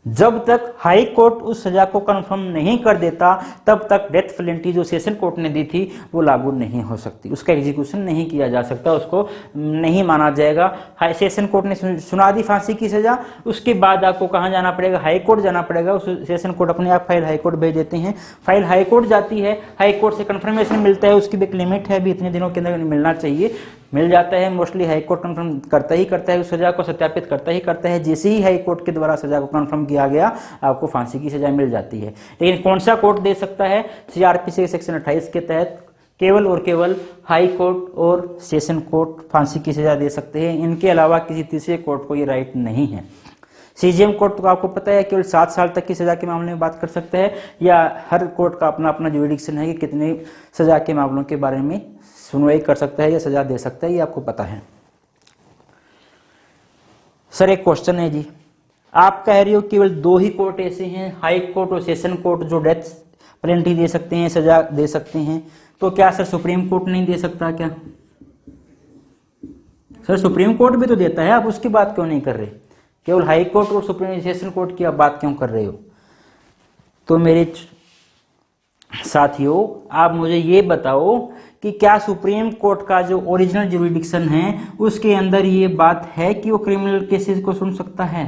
जब तक हाई कोर्ट उस सजा को कंफर्म नहीं कर देता तब तक डेथ पेनल्टी जो सेशन कोर्ट ने दी थी वो लागू नहीं हो सकती, उसका एग्जीक्यूशन नहीं किया जा सकता, उसको नहीं माना जाएगा। हाई सेशन कोर्ट ने सुना दी फांसी की सजा, उसके बाद आपको कहाँ जाना पड़ेगा, हाई कोर्ट जाना पड़ेगा। उस सेशन कोर्ट अपने आप फाइल हाई कोर्ट भेज देते हैं, फाइल हाई कोर्ट जाती है, हाई कोर्ट से कंफर्मेशन मिलता है, उसकी भी एक लिमिट है, अभी इतने दिनों के अंदर मिलना चाहिए, मिल जाता है। मोस्टली हाई कोर्ट कंफर्म करता ही करता है, उस सजा को सत्यापित करता ही करता है। जैसे ही हाई कोर्ट के द्वारा सजा को कंफर्म किया गया आपको फांसी की सजा मिल जाती है। लेकिन कौन सा कोर्ट दे सकता है, सीआरपीसी सेक्शन 28 के तहत केवल और केवल हाई कोर्ट और सेशन कोर्ट फांसी की सजा दे सकते हैं, इनके अलावा किसी तीसरे कोर्ट को ये राइट नहीं है। सीजीएम कोर्ट तो आपको पता है केवल 7 साल तक की सजा के मामले में बात कर सकते हैं, या हर कोर्ट का अपना अपना जुरिडिक्शन है कि कितने सजा के मामलों के बारे में सुनवाई कर सकता है या सजा दे सकता है, ये आपको पता है। सर एक क्वेश्चन है जी, आप कह रहे हो केवल 2 ही कोर्ट ऐसे हैं, हाई कोर्ट और सेशन कोर्ट, जो डेथ पेनल्टी दे सकते हैं, सजा दे सकते हैं। तो क्या सर सुप्रीम कोर्ट नहीं दे सकता क्या? सर सुप्रीम कोर्ट भी तो देता है, आप उसकी बात क्यों नहीं कर रहे? केवल हाई कोर्ट और सुप्रीम सेशन कोर्ट की आप बात क्यों कर रहे हो? तो मेरे साथियों, आप मुझे ये बताओ कि क्या सुप्रीम कोर्ट का जो ओरिजिनल ज्यूरिडिक्शन है उसके अंदर ये बात है कि वो क्रिमिनल केसेस को सुन सकता है?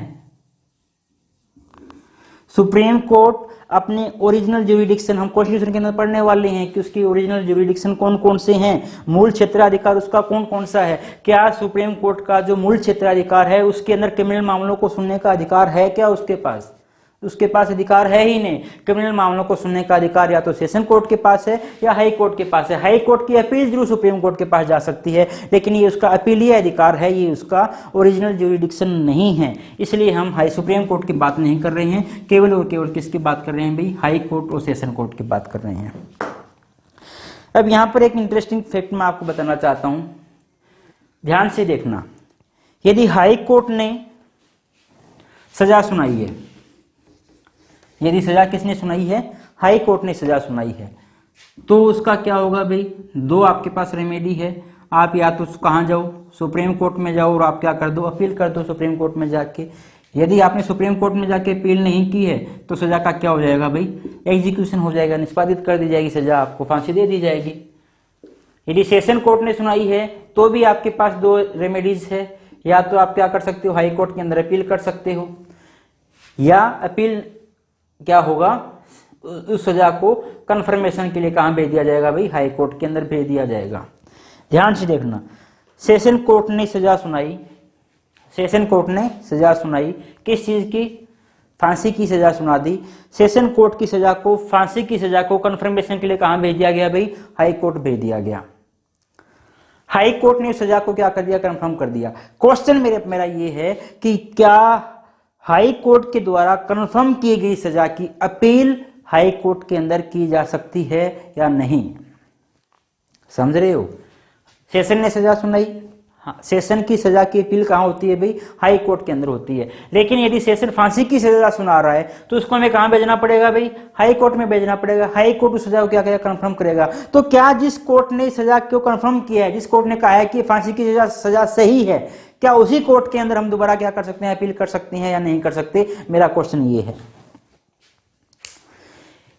सुप्रीम कोर्ट अपने ओरिजिनल ज्यूरिडिक्शन, हम कॉन्स्टिट्यूशन के अंदर पढ़ने वाले हैं कि उसकी ओरिजिनल ज्यूरिडिक्शन कौन कौन से हैं, मूल क्षेत्राधिकार उसका कौन कौन सा है। क्या सुप्रीम कोर्ट का जो मूल क्षेत्राधिकार है उसके अंदर क्रिमिनल मामलों को सुनने का अधिकार है क्या उसके पास? उसके पास अधिकार है ही नहीं। क्रिमिनल मामलों को सुनने का अधिकार या तो सेशन कोर्ट के पास है या हाई कोर्ट के पास है। हाई कोर्ट की अपील जरूर सुप्रीम कोर्ट के पास जा सकती है, लेकिन ये उसका अपीलीय अधिकार है, ये उसका ओरिजिनल ज्यूरिडिक्शन नहीं है। इसलिए हम हाई सुप्रीम कोर्ट की बात नहीं कर रहे हैं, केवल और केवल किसकी बात कर रहे हैं भाई? हाई कोर्ट और सेशन कोर्ट की बात कर रहे हैं। अब यहां पर एक इंटरेस्टिंग फैक्ट मैं आपको बताना चाहता हूं, ध्यान से देखना। यदि हाई कोर्ट ने सजा सुनाई है, यदि सजा किसने सुनाई है? हाई कोर्ट ने सजा सुनाई है, तो उसका क्या होगा भाई? दो आपके पास रेमेडी है। आप या तो कहां जाओ, सुप्रीम कोर्ट में जाओ और आप क्या कर दो? अपील कर दो सुप्रीम कोर्ट में जाके। यदि आपने सुप्रीम कोर्ट में जाके अपील नहीं की है तो सजा का क्या हो जाएगा भाई? एग्जीक्यूशन हो जाएगा, निष्पादित कर दी जाएगी सजा, आपको फांसी दे दी जाएगी। यदि सेशन कोर्ट ने सुनाई है तो भी आपके पास दो रेमेडीज है, या तो आप क्या कर सकते हो? हाई कोर्ट के अंदर अपील कर सकते हो, या अपील क्या होगा? उस सजा को कंफर्मेशन के लिए कहां भेज दिया जाएगा भाई? हाई कोर्ट के अंदर भेज दिया जाएगा। ध्यान से देखना, सेशन कोर्ट ने सजा सुनाई, सेशन कोर्ट ने सजा सुनाई किस चीज की? फांसी की सजा सुना दी। सेशन कोर्ट की सजा को, फांसी की सजा को कंफर्मेशन के लिए कहां भेज दिया गया भाई? हाई कोर्ट भेज दिया गया। हाई कोर्ट ने सजा को क्या कर दिया? कंफर्म कर दिया। क्वेश्चन मेरा ये है कि क्या हाई कोर्ट के द्वारा कंफर्म की गई सजा की अपील हाई कोर्ट के अंदर की जा सकती है या नहीं? समझ रहे हो? सेशन ने सजा सुनाई, सेशन की सजा की अपील कहां होती है भाई? हाई कोर्ट के अंदर होती है। लेकिन यदि सेशन फांसी की सजा सुना रहा है तो उसको हमें कहां भेजना पड़ेगा भाई? हाई कोर्ट में भेजना पड़ेगा। हाई कोर्ट उस सजा को क्या करेगा? कंफर्म करेगा। तो क्या जिस कोर्ट ने सजा को कंफर्म किया है, जिस कोर्ट ने कहा है कि फांसी की सजा सही है, क्या उसी कोर्ट के अंदर हम दोबारा क्या कर सकते हैं? अपील कर सकते हैं या नहीं कर सकते? मेरा क्वेश्चन ये है।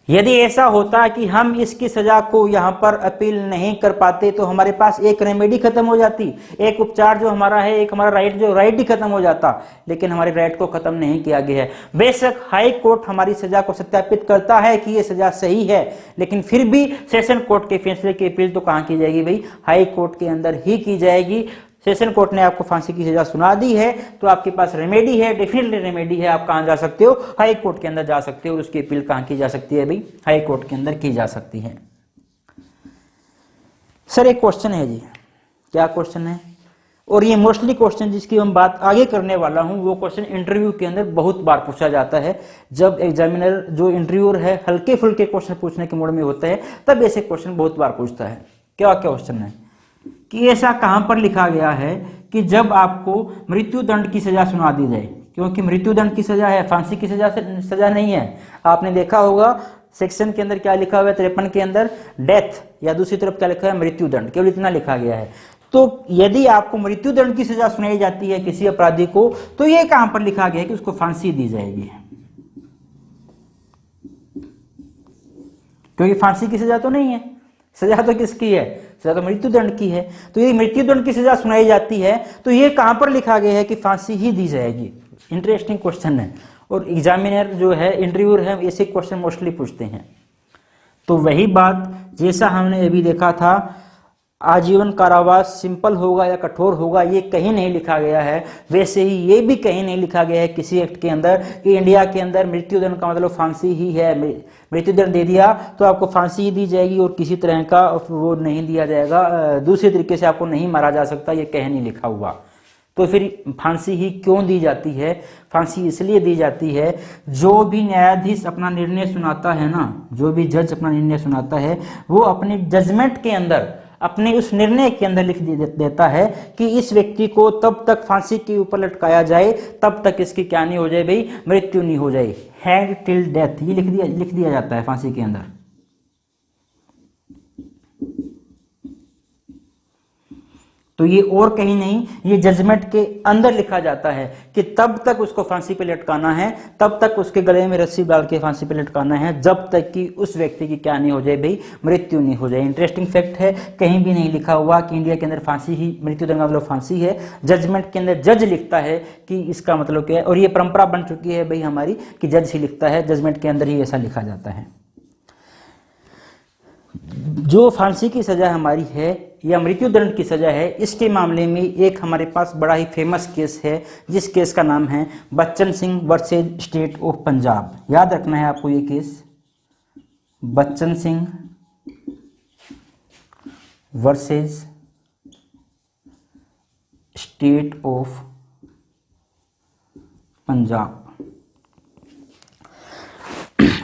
यदि ऐसा होता कि हम इसकी सजा को यहां पर अपील नहीं कर पाते तो हमारे पास एक रेमेडी खत्म हो जाती, एक उपचार जो हमारा है, एक हमारा राइट ही खत्म हो जाता। लेकिन हमारे राइट को खत्म नहीं किया गया है। बेशक हाई कोर्ट हमारी सजा को सत्यापित करता है कि यह सजा सही है, लेकिन फिर भी सेशन कोर्ट के फैसले की अपील तो कहां की जाएगी भाई? हाई कोर्ट के अंदर ही की जाएगी। सेशन कोर्ट ने आपको फांसी की सजा सुना दी है तो आपके पास रेमेडी है, डेफिनेटली रेमेडी है। आप कहां जा सकते हो? हाई कोर्ट के अंदर जा सकते हो। उसकी अपील कहां की जा सकती है भाई? हाई कोर्ट के अंदर की जा सकती है। सर एक क्वेश्चन है जी, क्या क्वेश्चन है? और ये मोस्टली क्वेश्चन जिसकी हम बात आगे करने वाला हूं, वो क्वेश्चन इंटरव्यू के अंदर बहुत बार पूछा जाता है। जब एग्जामिनर जो इंटरव्यूअर है हल्के फुल्के क्वेश्चन पूछने के मूड में होता है, तब ऐसे क्वेश्चन बहुत बार पूछता है। क्या क्वेश्चन है कि ऐसा कहां पर लिखा गया है कि जब आपको मृत्यु दंड की सजा सुना दी जाए, क्योंकि मृत्यु दंड की सजा है, फांसी की सजा नहीं है। आपने देखा होगा सेक्शन के अंदर क्या लिखा हुआ है? 53 के अंदर डेथ, या दूसरी तरफ क्या लिखा है? मृत्यु दंड। केवल इतना लिखा गया है। तो यदि आपको मृत्यु दंड की सजा सुनाई जाती है किसी अपराधी को, तो यह कहां पर लिखा गया है कि उसको फांसी दी जाएगी? क्योंकि फांसी की सजा तो नहीं है, सजा तो किसकी है? सजा तो मृत्यु दंड की है। तो ये मृत्यु दंड की सजा सुनाई जाती है तो ये कहां पर लिखा गया है कि फांसी ही दी जाएगी? इंटरेस्टिंग क्वेश्चन है। और एग्जामिनर जो है, इंटरव्यूअर है, ऐसे क्वेश्चन मोस्टली पूछते हैं। तो वही बात जैसा हमने अभी देखा था, आजीवन कारावास सिंपल होगा या कठोर होगा ये कहीं नहीं लिखा गया है, वैसे ही ये भी कहीं नहीं लिखा गया है किसी एक्ट के अंदर कि इंडिया के अंदर मृत्युदंड का मतलब फांसी ही है। मृत्युदंड दे दिया तो आपको फांसी ही दी जाएगी और किसी तरह का वो नहीं दिया जाएगा, दूसरे तरीके से आपको नहीं मारा जा सकता, ये कहीं नहीं लिखा हुआ। तो फिर फांसी ही क्यों दी जाती है? फांसी इसलिए दी जाती है, जो भी न्यायाधीश अपना निर्णय सुनाता है ना, जो भी जज अपना निर्णय सुनाता है, वो अपने जजमेंट के अंदर, अपने उस निर्णय के अंदर लिख देता है कि इस व्यक्ति को तब तक फांसी के ऊपर लटकाया जाए तब तक इसकी क्या नहीं हो जाए भाई? मृत्यु नहीं हो जाए। हैंग टिल डेथ, ये लिख दिया जाता है फांसी के अंदर। तो ये और कहीं नहीं, ये जजमेंट के अंदर लिखा जाता है कि तब तक उसको फांसी पे लटकाना है, तब तक उसके गले में रस्सी डाल के फांसी पे लटकाना है, जब तक कि उस व्यक्ति की क्या नहीं हो जाए भाई, मृत्यु नहीं हो जाए। इंटरेस्टिंग फैक्ट है, कहीं भी नहीं लिखा हुआ कि इंडिया के अंदर फांसी ही मृत्यु दंड का मतलब फांसी है। जजमेंट के अंदर जज लिखता है कि इसका मतलब क्या है, और ये परंपरा बन चुकी है भाई हमारी कि जज ही लिखता है, जजमेंट के अंदर ही ऐसा लिखा जाता है। जो फांसी की सजा हमारी है या मृत्यु दंड की सजा है, इसके मामले में एक हमारे पास बड़ा ही फेमस केस है, जिस केस का नाम है Bachchan Singh versus state of Punjab. याद रखना है आपको ये case, Bachchan Singh versus state of Punjab.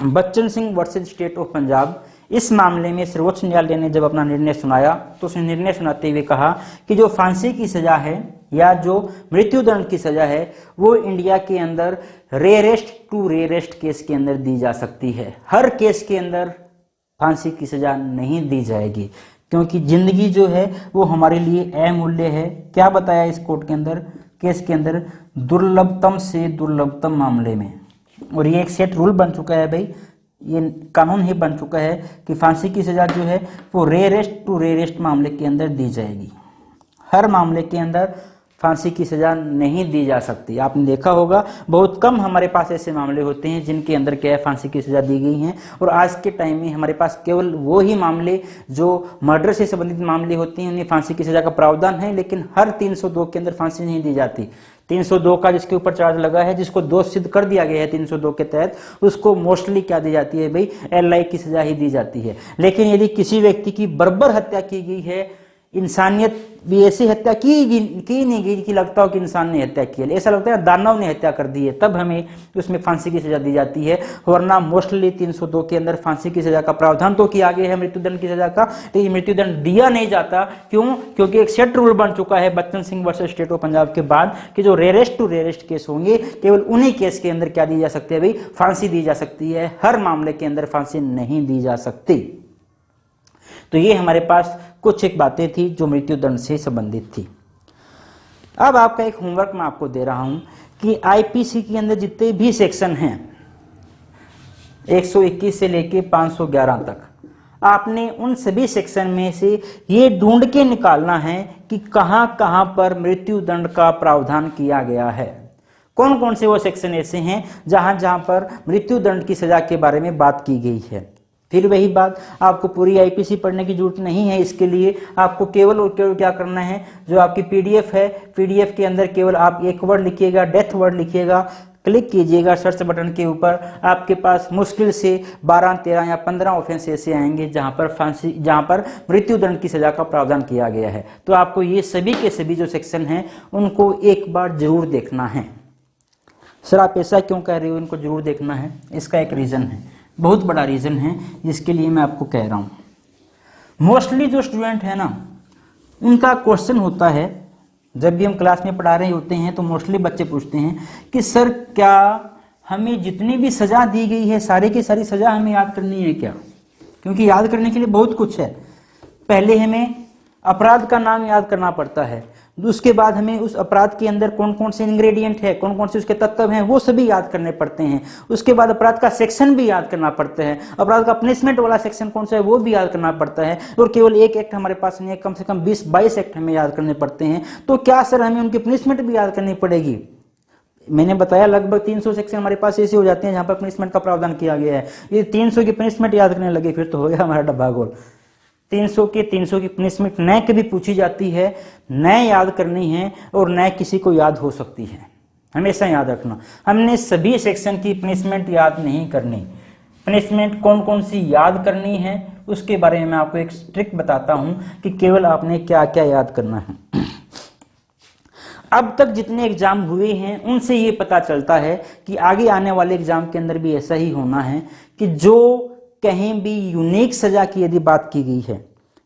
Bachchan Singh versus state of Punjab, इस मामले में सर्वोच्च न्यायालय ने जब अपना निर्णय सुनाया तो उस निर्णय सुनाते हुए कहा कि जो फांसी की सजा है या जो मृत्यु दंड की सजा है वो इंडिया के अंदर रेयरेस्ट टू रेयरेस्ट केस के अंदर दी जा सकती है। हर केस के अंदर फांसी की सजा नहीं दी जाएगी, क्योंकि जिंदगी जो है वो हमारे लिए अमूल्य है। क्या बताया इस कोर्ट के अंदर, केस के अंदर, दुर्लभतम से दुर्लभतम मामले में, और ये एक सेट रूल बन चुका है भाई, ये कानून ही बन चुका है कि फांसी की सजा जो है वो रेयरेस्ट टू रेयरेस्ट मामले के अंदर दी जाएगी। हर मामले के अंदर फांसी की सजा नहीं दी जा सकती। आपने देखा होगा बहुत कम हमारे पास ऐसे मामले होते हैं जिनके अंदर क्या है फांसी की सजा दी गई है, और आज के टाइम में हमारे पास केवल वो ही मामले जो मर्डर से संबंधित मामले होते हैं उन्हें फांसी की सजा का प्रावधान है, लेकिन हर 302 के अंदर फांसी नहीं दी जाती। 302 का जिसके ऊपर चार्ज लगा है, जिसको दोष सिद्ध कर दिया गया है 302 के तहत, उसको मोस्टली क्या दी जाती है भाई, LI की सजा ही दी जाती है। लेकिन यदि किसी व्यक्ति की बर्बर हत्या की गई है, इंसानियत भी ऐसी हत्या की नहीं गई कि लगता हो कि इंसान ने हत्या की है, ऐसा लगता है दानव ने हत्या कर दी है, तब हमें उसमें फांसी की सजा दी जाती है। वरना मोस्टली 302 के अंदर फांसी की सजा का प्रावधान तो किया गया है मृत्युदंड की सजा का, लेकिन मृत्युदंड दिया नहीं जाता। क्यों? क्योंकि एक सेट रूल बन चुका है Bachchan Singh versus state of Punjab के बाद कि जो रेयरेस्ट टू रेयरेस्ट केस होंगे केवल उन्हीं केस के अंदर क्या दी जा सकती है भाई, फांसी दी जा सकती है। हर मामले के अंदर फांसी नहीं दी जा सकती। तो ये हमारे पास कुछ एक बातें थी जो मृत्यु दंड से संबंधित थी। अब आपका एक होमवर्क मैं आपको दे रहा हूं कि आईपीसी के अंदर जितने भी सेक्शन हैं 121 से लेके 511 तक, आपने उन सभी सेक्शन में से ये ढूंढ के निकालना है कि कहां कहां पर मृत्यु दंड का प्रावधान किया गया है। कौन कौन से वो सेक्शन ऐसे हैं जहां जहां पर मृत्यु दंड की सजा के बारे में बात की गई है। फिर वही बात, आपको पूरी आईपीसी पढ़ने की जरूरत नहीं है। इसके लिए आपको केवल और केवल क्या करना है, जो आपकी पीडीएफ है, पीडीएफ के अंदर केवल आप एक वर्ड लिखिएगा, डेथ वर्ड लिखिएगा, क्लिक कीजिएगा सर्च बटन के ऊपर। आपके पास मुश्किल से 12, 13 या 15 ऑफेंस ऐसे आएंगे जहां पर मृत्यु दंड की सजा का प्रावधान किया गया है। तो आपको ये सभी के सभी जो सेक्शन हैं उनको एक बार जरूर देखना है। सर आप ऐसा क्यों कह रहे हो, इनको जरूर देखना है? इसका एक रीजन है, बहुत बड़ा रीजन है, जिसके लिए मैं आपको कह रहा हूं। मोस्टली जो स्टूडेंट है ना, उनका क्वेश्चन होता है, जब भी हम क्लास में पढ़ा रहे होते हैं तो मोस्टली बच्चे पूछते हैं कि सर क्या हमें जितनी भी सजा दी गई है सारी की सारी सजा हमें याद करनी है क्या? क्योंकि याद करने के लिए बहुत कुछ है। पहले हमें अपराध का नाम याद करना पड़ता है, उसके बाद हमें उस अपराध के अंदर कौन कौन से इंग्रेडिएंट है, कौन कौन से उसके तत्व हैं, वो सभी याद करने पड़ते हैं। उसके बाद अपराध का सेक्शन भी याद करना पड़ता है, अपराध का पनिशमेंट वाला सेक्शन कौन सा है वो भी याद करना पड़ता है। और केवल एक एक्ट हमारे पास नहीं है, कम से कम 20-22 एक्ट हमें याद करने पड़ते हैं। तो क्या सर हमें उनकी पनिशमेंट भी याद करनी पड़ेगी? मैंने बताया लगभग 300 सेक्शन हमारे पास ऐसे हो जाते हैं जहां पर पनिशमेंट का प्रावधान किया गया है। ये 300 की पनिशमेंट याद करने लगे फिर तो हो गया हमारा डब्बा गोल। 300 की पनिशमेंट न कभी पूछी जाती है, न याद करनी है, और न किसी को याद हो सकती है। हमेशा याद रखना, हमने सभी सेक्शन की पनिशमेंट याद नहीं करनी। पनिशमेंट कौन कौन सी याद करनी है उसके बारे में मैं आपको एक ट्रिक बताता हूं कि केवल आपने क्या क्या याद करना है। अब तक जितने एग्जाम हुए हैं उनसे ये पता चलता है कि आगे आने वाले एग्जाम के अंदर भी ऐसा ही होना है कि जो कहीं भी यूनिक सजा की यदि बात की गई है,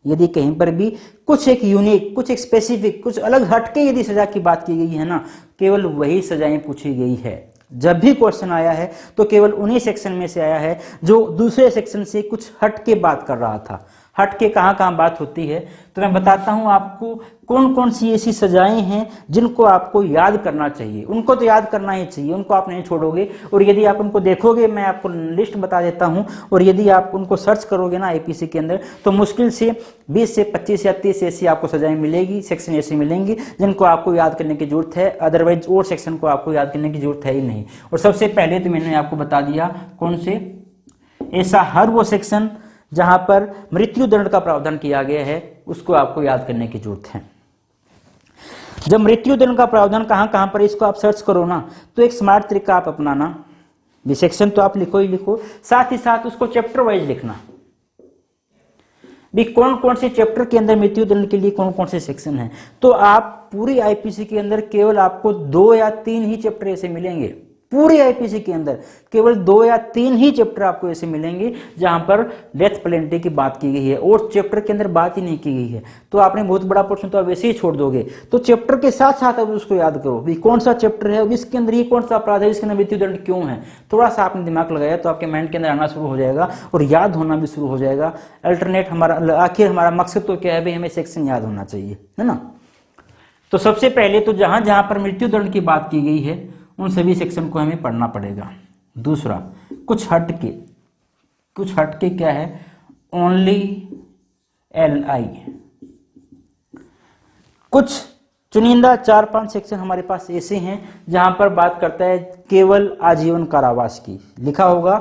यदि कहीं पर भी कुछ एक यूनिक, कुछ एक स्पेसिफिक, कुछ अलग हटके यदि सजा की बात की गई है ना, केवल वही सजाएं पूछी गई है। जब भी क्वेश्चन आया है तो केवल उन्हीं सेक्शन में से आया है जो दूसरे सेक्शन से कुछ हट के बात कर रहा था। हट के कहाँ कहाँ बात होती है, तो मैं बताता हूँ आपको कौन कौन सी ऐसी सजाएं हैं जिनको आपको याद करना चाहिए। उनको तो याद करना ही चाहिए, उनको आप नहीं छोड़ोगे। और यदि आप उनको देखोगे, मैं आपको लिस्ट बता देता हूँ, और यदि आप उनको सर्च करोगे ना आईपीसी के अंदर, तो मुश्किल से 20 से 25 या 30 ऐसी आपको सजाएं मिलेगी, सेक्शन ऐसे मिलेंगी जिनको आपको याद करने की जरूरत है। अदरवाइज और सेक्शन को आपको याद करने की जरूरत है ही नहीं। और सबसे पहले तो मैंने आपको बता दिया कौन से, ऐसा हर वो सेक्शन जहां पर मृत्युदंड का प्रावधान किया गया है उसको आपको याद करने की जरूरत है। जब मृत्युदंड का प्रावधान कहां कहां पर, इसको आप सर्च करो ना, तो एक स्मार्ट तरीका आप अपनाना, ये सेक्शन तो आप लिखो ही लिखो, साथ ही साथ उसको चैप्टर वाइज लिखना भी कौन कौन से चैप्टर के अंदर मृत्युदंड के लिए कौन कौन से सेक्शन हैं। तो आप पूरी आईपीसी के अंदर केवल आपको 2 या 3 ही चैप्टर ऐसे मिलेंगे, पूरी आईपीसी के अंदर केवल 2 या 3 ही चैप्टर आपको ऐसे मिलेंगे जहां पर डेथ पेनल्टी की बात की गई है, और चैप्टर के अंदर बात ही नहीं की गई है। तो आपने बहुत बड़ा पोर्शन तो आप वैसे ही छोड़ दोगे। तो चैप्टर के साथ साथ अब उसको याद करो भी कौन सा चैप्टर है, इसके अंदर ये कौन सा अपराध है, इसके अंदर मृत्युदंड क्यों है। थोड़ा सा आपने दिमाग लगाया तो आपके माइंड के अंदर आना शुरू हो जाएगा और याद होना भी शुरू हो जाएगा। अल्टरनेट हमारा, आखिर हमारा मकसद तो क्या है भाई, हमें सेक्शन याद होना चाहिए, है ना। तो सबसे पहले तो जहां जहां पर मृत्युदंड की बात की गई है उन सभी सेक्शन को हमें पढ़ना पड़ेगा। दूसरा, कुछ हटके क्या है, ओनली LI, कुछ चुनिंदा 4-5 सेक्शन हमारे पास ऐसे हैं जहां पर बात करता है केवल आजीवन कारावास की। लिखा होगा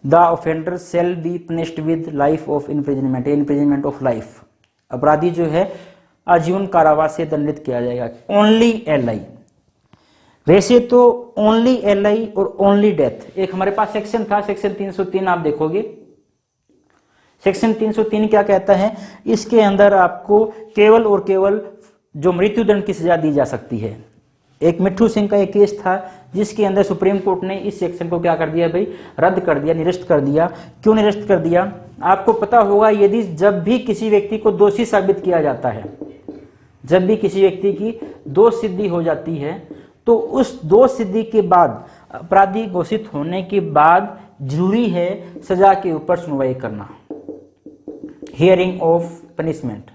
the offender shell be punished with life of imprisonment of life, अपराधी जो है आजीवन कारावास से दंडित किया जाएगा। ओनली LI, वैसे तो ओनली LI और ओनली डेथ एक हमारे पास सेक्शन था, सेक्शन 303 आप देखोगे। सेक्शन 303 क्या कहता है, इसके अंदर आपको केवल और केवल जो मृत्युदंड की सजा दी जा सकती है। एक मिट्ठू सिंह का एक केस था जिसके अंदर सुप्रीम कोर्ट ने इस सेक्शन को क्या कर दिया भाई, रद्द कर दिया, निरस्त कर दिया। क्यों निरस्त कर दिया, आपको पता होगा, यदि जब भी किसी व्यक्ति को दोषी साबित किया जाता है, जब भी किसी व्यक्ति की दोष सिद्धि हो जाती है, तो उस दोष सिद्धि के बाद, अपराधी घोषित होने के बाद जरूरी है सजा के ऊपर सुनवाई करना, हियरिंग ऑफ पनिशमेंट।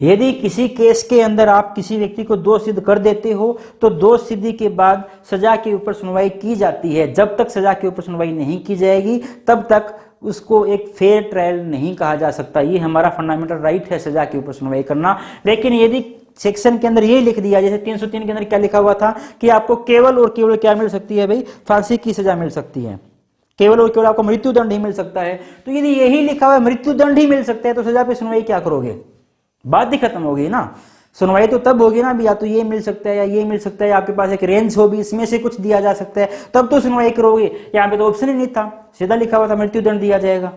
यदि किसी केस के अंदर आप किसी व्यक्ति को दोष सिद्ध कर देते हो तो दोष सिद्धि के बाद सजा के ऊपर सुनवाई की जाती है। जब तक सजा के ऊपर सुनवाई नहीं की जाएगी तब तक उसको एक फेयर ट्रायल नहीं कहा जा सकता। ये हमारा फंडामेंटल राइट है, सजा के ऊपर सुनवाई करना। लेकिन यदि सेक्शन के अंदर ये लिख दिया, जैसे 303 के अंदर क्या लिखा हुआ था कि आपको केवल और केवल क्या मिल सकती है भाई, फांसी की सजा मिल सकती है, केवल और केवल आपको मृत्युदंड ही मिल सकता है। तो यदि यही लिखा हुआ मृत्युदंड ही मिल सकता है तो सजा पे सुनवाई क्या करोगे, बात ही खत्म होगी ना। सुनवाई तो तब होगी ना भी, या तो ये मिल सकता है या ये मिल सकता है, आपके पास एक रेंज हो भी, इसमें से कुछ दिया जा सकता है, तब तो सुनवाई करोगे। यहाँ पे तो ऑप्शन ही नहीं था, सीधा लिखा हुआ था मृत्युदंड दिया जाएगा,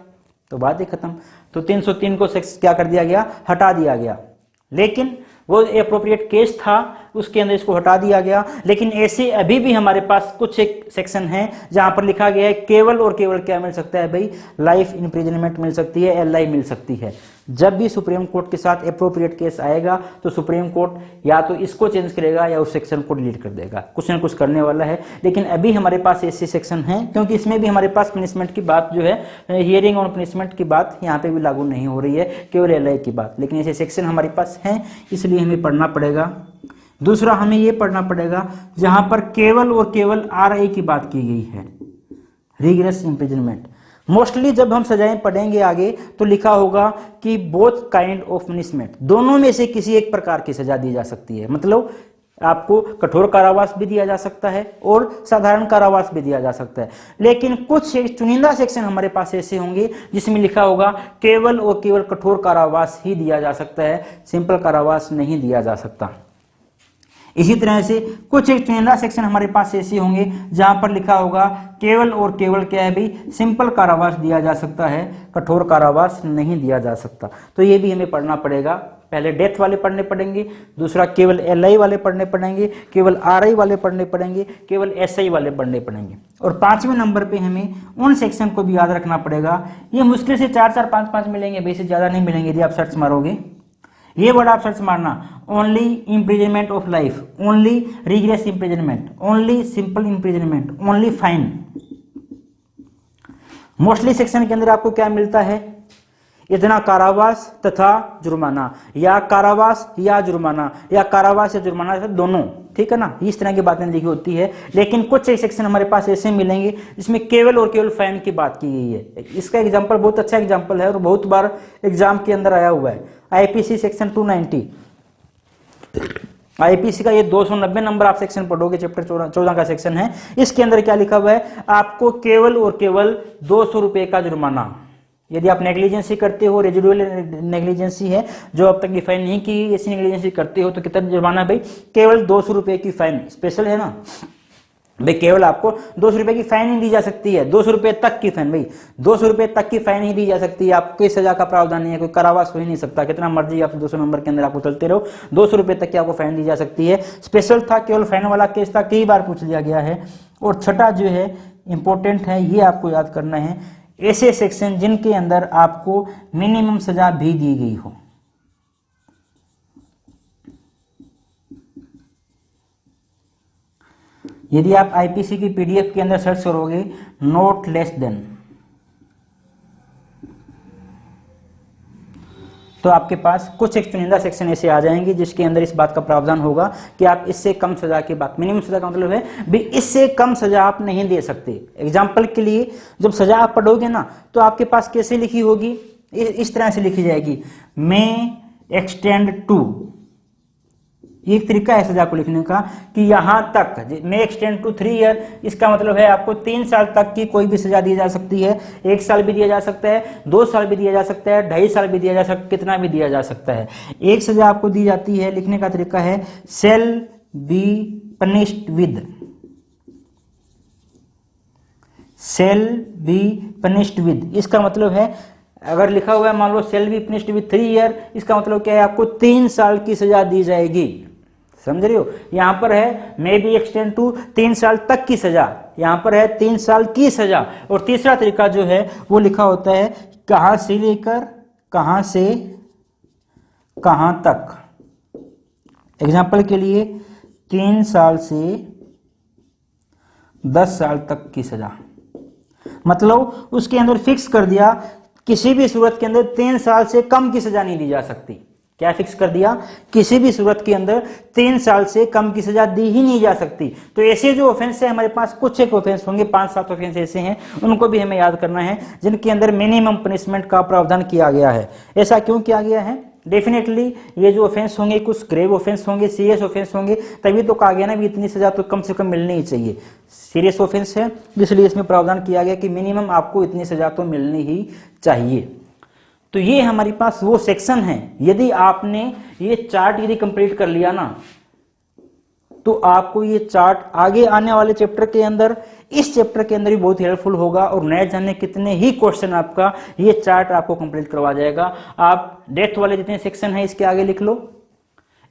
तो बात ही खत्म। तो 303 को क्या कर दिया गया, हटा दिया गया। लेकिन वो एप्रोप्रिएट केस था, उसके अंदर इसको हटा दिया गया। लेकिन ऐसे अभी भी हमारे पास कुछ एक सेक्शन है जहां पर लिखा गया है केवल और केवल क्या मिल सकता है भाई, लाइफ इम्प्रिजनमेंट मिल सकती है, LI मिल सकती है। जब भी सुप्रीम कोर्ट के साथ एप्रोप्रिएट केस आएगा तो सुप्रीम कोर्ट या तो इसको चेंज करेगा या उस सेक्शन को डिलीट कर देगा, कुछ ना कुछ करने वाला है। लेकिन अभी हमारे पास ऐसे सेक्शन है क्योंकि इसमें भी हमारे पास पनिशमेंट की बात जो है, हियरिंग ऑन पनिशमेंट की बात यहाँ पे भी लागू नहीं हो रही है, केवल LI की बात। लेकिन ऐसे सेक्शन हमारे पास हैं, इसलिए हमें पढ़ना पड़ेगा। दूसरा, हमें यह पढ़ना पड़ेगा जहां पर केवल और केवल RI की बात की गई है, रिग्रेस इम्प्रिजनमेंट। मोस्टली जब हम सजाएं पढ़ेंगे आगे तो लिखा होगा कि बोथ काइंड ऑफ पनिशमेंट, दोनों में से किसी एक प्रकार की सजा दी जा सकती है। मतलब आपको कठोर कारावास भी दिया जा सकता है और साधारण कारावास भी दिया जा सकता है। लेकिन कुछ चुनिंदा सेक्शन हमारे पास ऐसे होंगे जिसमें लिखा होगा केवल और केवल कठोर कारावास ही दिया जा सकता है, सिंपल कारावास नहीं दिया जा सकता। इसी तरह से कुछ एक चुनिंदा सेक्शन हमारे पास ऐसे होंगे जहां पर लिखा होगा केवल और केवल क्या है भाई, सिंपल कारावास दिया जा सकता है, कठोर कारावास नहीं दिया जा सकता। तो ये भी हमें पढ़ना पड़ेगा। पहले डेथ वाले पढ़ने पड़ेंगे, दूसरा केवल LI वाले पढ़ने पड़ेंगे, केवल RI वाले पढ़ने पड़ेंगे, केवल SI वाले पढ़ने पड़ेंगे। और 5वें नंबर पे हमें उन सेक्शन को भी याद रखना पड़ेगा। ये मुश्किल से 4-4, 5-5 मिलेंगे, वैसे ज्यादा नहीं मिलेंगे यदि आप सर्च मारोगे। ये वर्ड आप सर्च मारना, only imprisonment of life, only rigorous imprisonment, only simple imprisonment, only fine. Mostly section के अंदर आपको क्या मिलता है, इतना कारावास तथा जुर्माना, या कारावास या जुर्माना, या कारावास या जुर्माना दोनों, ठीक है ना, इस तरह की बातें लिखी होती है। लेकिन कुछ एक सेक्शन हमारे पास ऐसे मिलेंगे जिसमें केवल और केवल फाइन की बात की गई है। इसका एग्जांपल बहुत अच्छा एग्जांपल है और बहुत बार एग्जाम के अंदर आया हुआ है, आईपीसी सेक्शन 290। आईपीसी का ये 290 नंबर आप सेक्शन पढ़ोगे, चैप्टर 14 का सेक्शन है। इसके अंदर क्या लिखा हुआ है, आपको केवल और केवल 200 रुपए का जुर्माना, यदि आप नेग्लिजेंसी करते हो, रेजिडुअल नेग्लिजेंसी है जो अब तक डिफाइन नहीं की, ऐसी नेग्लिजेंसी करते हो तो कितना जुर्माना भाई, केवल 200 रुपए की फाइन, स्पेशल है ना भाई, केवल आपको 200 रुपए की फाइन ही दी जा सकती है, 200 रुपए तक की फाइन भाई, 200 रुपए तक की फाइन ही दी जा सकती है, आपको सजा का प्रावधान नहीं है, कोई कारावास हो ही नहीं सकता, कितना मर्जी आप 200 नंबर के अंदर आपको चलते रहो, 200 रुपए तक की आपको फाइन दी जा सकती है। स्पेशल था, केवल फाइन वाला केस था, कई बार पूछ लिया गया है। और छठा जो है इंपॉर्टेंट है, ये आपको याद करना है, ऐसे सेक्शन जिनके अंदर आपको मिनिमम सजा भी दी गई हो। यदि आप आईपीसी की पीडीएफ के अंदर सर्च करोगे नॉट लेस देन, तो आपके पास कुछ एक चुनिंदा सेक्शन ऐसे आ जाएंगे जिसके अंदर इस बात का प्रावधान होगा कि आप इससे कम सजा की बात, मिनिमम सजा का मतलब है भी इससे कम सजा आप नहीं दे सकते। एग्जाम्पल के लिए जब सजा आप पढ़ोगे ना तो आपके पास कैसे लिखी होगी, इस तरह से लिखी जाएगी, मे एक्सटेंड टू, एक तरीका है सजा को लिखने का कि यहां तक, मे एक्सटेंड टू 3 ईयर, इसका मतलब है आपको 3 साल तक की कोई भी सजा दी जा सकती है, 1 साल भी दिया जा सकता है, 2 साल भी दिया जा सकता है, 2.5 साल भी दिया जा सकता है, कितना भी दिया जा सकता है। एक सजा आपको दी जाती है, लिखने का तरीका है shall be punished with, shall be punished with, इसका मतलब है अगर लिखा हुआ है मान लो shall be punished with 3 year, इसका मतलब क्या है, आपको 3 साल की सजा दी जाएगी, समझ रहे हो। यहां पर है मे बी एक्सटेंड टू 3 साल तक की सजा, यहां पर है 3 साल की सजा। और तीसरा तरीका जो है वो लिखा होता है कहां से लेकर कहां से कहां तक। एग्जाम्पल के लिए 3 साल से 10 साल तक की सजा, मतलब उसके अंदर फिक्स कर दिया किसी भी सूरत के अंदर 3 साल से कम की सजा नहीं दी जा सकती। क्या फिक्स कर दिया, किसी भी सूरत के अंदर 3 साल से कम की सजा दी ही नहीं जा सकती। तो ऐसे जो ऑफेंस है हमारे पास कुछ एक ऑफेंस होंगे, 5-7 ऑफेंस ऐसे हैं, उनको भी हमें याद करना है जिनके अंदर मिनिमम पनिशमेंट का प्रावधान किया गया है। ऐसा क्यों किया गया है, डेफिनेटली ये जो ऑफेंस होंगे कुछ ग्रेव ऑफेंस होंगे, सीरियस ऑफेंस होंगे, तभी तो कहा गया ना भी इतनी सजा तो कम से कम मिलनी ही चाहिए। सीरियस ऑफेंस है इसलिए इसमें प्रावधान किया गया कि मिनिमम आपको इतनी सजा तो मिलनी ही चाहिए। तो ये हमारे पास वो सेक्शन है, यदि आपने ये चार्ट यदि कंप्लीट कर लिया ना तो आपको ये चार्ट आगे आने वाले चैप्टर के अंदर, इस चैप्टर के अंदर भी बहुत हेल्पफुल होगा और नए जाने कितने ही क्वेश्चन आपका ये चार्ट आपको कंप्लीट करवा जाएगा। आप डेथ वाले जितने सेक्शन है इसके आगे लिख लो,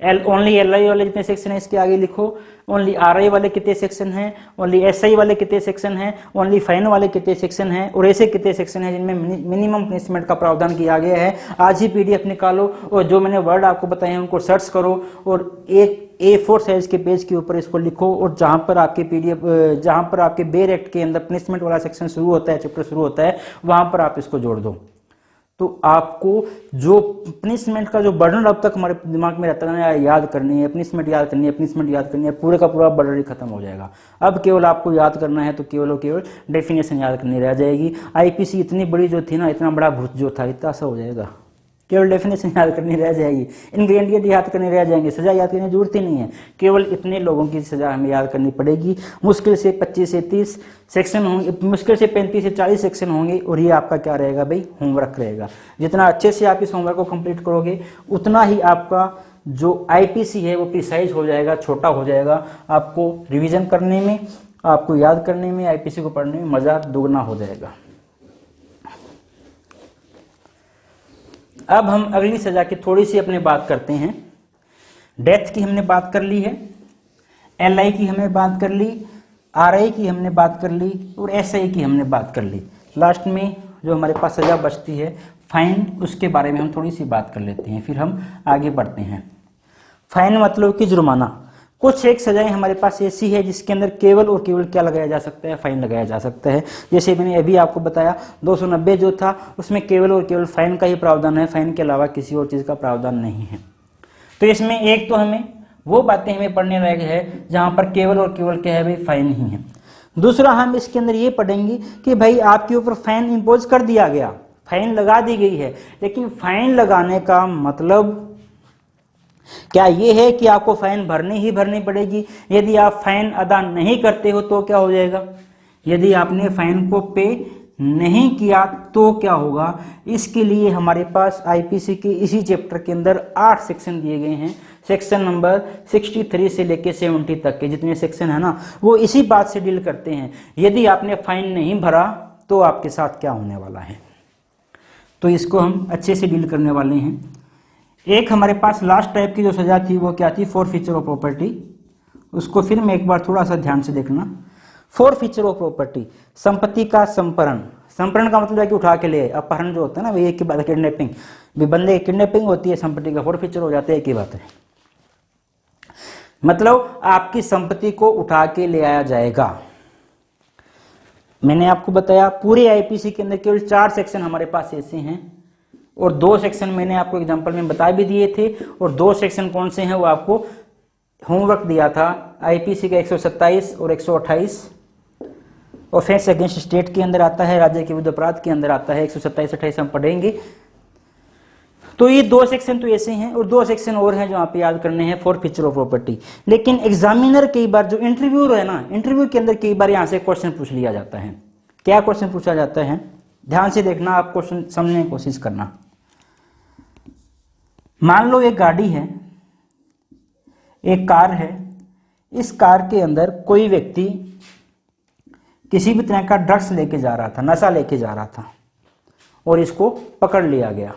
ओनली एल आई वाले जितने सेक्शन है इसके आगे लिखो, ओनली आर आई वाले कितने सेक्शन हैं, ओनली एस आई वाले कितने सेक्शन हैं, ओनली फाइन वाले कितने सेक्शन हैं, और ऐसे कितने सेक्शन हैं जिनमें मिनिमम पनिशमेंट का प्रावधान किया गया है। आज ही पीडीएफ निकालो और जो मैंने वर्ड आपको बताए हैं उनको सर्च करो और एक A4 साइज के पेज के ऊपर इसको लिखो और जहां पर आपके पीडीएफ, जहां पर आपके बेर एक्ट के अंदर पनिशमेंट वाला सेक्शन शुरू होता है, चैप्टर शुरू होता है, वहां पर आप इसको जोड़ दो। तो आपको जो पनिशमेंट का जो बर्डन अब तक हमारे दिमाग में रहता है, याद करनी है, पनिशमेंट याद करनी है, पनिशमेंट याद करनी है, पूरे का पूरा बर्डन ही खत्म हो जाएगा। अब केवल आपको याद करना है तो केवल और केवल डेफिनेशन याद करनी रह जाएगी। आईपीसी इतनी बड़ी जो थी ना, इतना बड़ा भूत जो था, इतना सा हो जाएगा, केवल डेफिनेशन याद करनी रह जाएगी, इंग्रेडिएंट याद करने रह जाएंगे, सजा याद करने की जरूरत ही नहीं है, केवल इतने लोगों की सजा हमें याद करनी पड़ेगी। मुश्किल से 25 से 30 सेक्शन होंगे, मुश्किल से 35 से 40 सेक्शन होंगे और ये आपका क्या रहेगा भाई, होमवर्क रहेगा। जितना अच्छे से आप इस होमवर्क को कंप्लीट करोगे उतना ही आपका जो आईपीसी है वो प्रिसाइज हो जाएगा, छोटा हो जाएगा। आपको रिविजन करने में, आपको याद करने में, आईपीसी को पढ़ने में मजा दोगुना हो जाएगा। अब हम अगली सजा की थोड़ी सी अपने बात करते हैं। डेथ की हमने बात कर ली है, एलआई की हमने बात कर ली, आरआई की हमने बात कर ली और एसआई की हमने बात कर ली। लास्ट में जो हमारे पास सजा बचती है फाइन, उसके बारे में हम थोड़ी सी बात कर लेते हैं, फिर हम आगे बढ़ते हैं। फाइन मतलब कि जुर्माना। कुछ एक सजाएं हमारे पास ऐसी है जिसके अंदर केवल और केवल क्या लगाया जा सकता है, फाइन लगाया जा सकता है। जैसे मैंने अभी आपको बताया 290 जो था उसमें केवल और केवल फाइन का ही प्रावधान है, फाइन के अलावा किसी और चीज़ का प्रावधान नहीं है। तो इसमें एक तो हमें वो बातें हमें पढ़ने लायक है जहाँ पर केवल और केवल क्या है भाई, फाइन ही है। दूसरा हम इसके अंदर ये पढ़ेंगे कि भाई आपके ऊपर फाइन इम्पोज कर दिया गया, फाइन लगा दी गई है, लेकिन फाइन लगाने का मतलब क्या ये है कि आपको फाइन भरनी ही भरनी पड़ेगी? यदि आप फाइन अदा नहीं करते हो तो क्या हो जाएगा? यदि आपने फाइन को पे नहीं किया तो क्या होगा? इसके लिए हमारे पास आईपीसी के इसी चैप्टर के अंदर 8 सेक्शन दिए गए हैं। सेक्शन नंबर 63 से लेके 70 तक के जितने सेक्शन है ना, वो इसी बात से डील करते हैं। यदि आपने फाइन नहीं भरा तो आपके साथ क्या होने वाला है, तो इसको हम अच्छे से डील करने वाले हैं। एक हमारे पास लास्ट टाइप की जो सजा थी वो क्या थी, फॉरफीचर ऑफ प्रॉपर्टी। उसको फिर मैं एक बार थोड़ा सा ध्यान से देखना। फॉरफीचर ऑफ प्रॉपर्टी, संपत्ति का संपरण। संपरण का मतलब है कि उठा के ले, अपहरण जो होता है ना, वही एक ही बात है, किडनैपिंग। भी बंदे की किडनैपिंग होती है, संपत्ति का फॉरफीचर हो जाता है, एक ही बात है। मतलब आपकी संपत्ति को उठा के ले आया जाएगा। मैंने आपको बताया पूरे आईपीसी के अंदर केवल 4 सेक्शन हमारे पास ऐसे हैं और 2 सेक्शन मैंने आपको एग्जांपल में बता भी दिए थे। और 2 सेक्शन कौन से हैं वो आपको होमवर्क दिया था, आईपीसी का 127 और 128। ऑफेंस अगेंस्ट स्टेट के अंदर आता है, राज्य के विरुद्ध अपराध के अंदर आता है। 127-28 हम पढ़ेंगे। तो ये 2 सेक्शन तो ऐसे हैं और 2 सेक्शन और हैं जो आप याद करने हैं, फॉरफीचर ऑफ प्रॉपर्टी। लेकिन एग्जामिनर कई बार जो इंटरव्यू है ना, इंटरव्यू के अंदर कई बार यहाँ से क्वेश्चन पूछ लिया जाता है। क्या क्वेश्चन पूछा जाता है, ध्यान से देखना, आप क्वेश्चन समझने की कोशिश करना। मान लो एक गाड़ी है, एक कार है, इस कार के अंदर कोई व्यक्ति किसी भी तरह का ड्रग्स लेके जा रहा था, नशा लेके जा रहा था और इसको पकड़ लिया गया।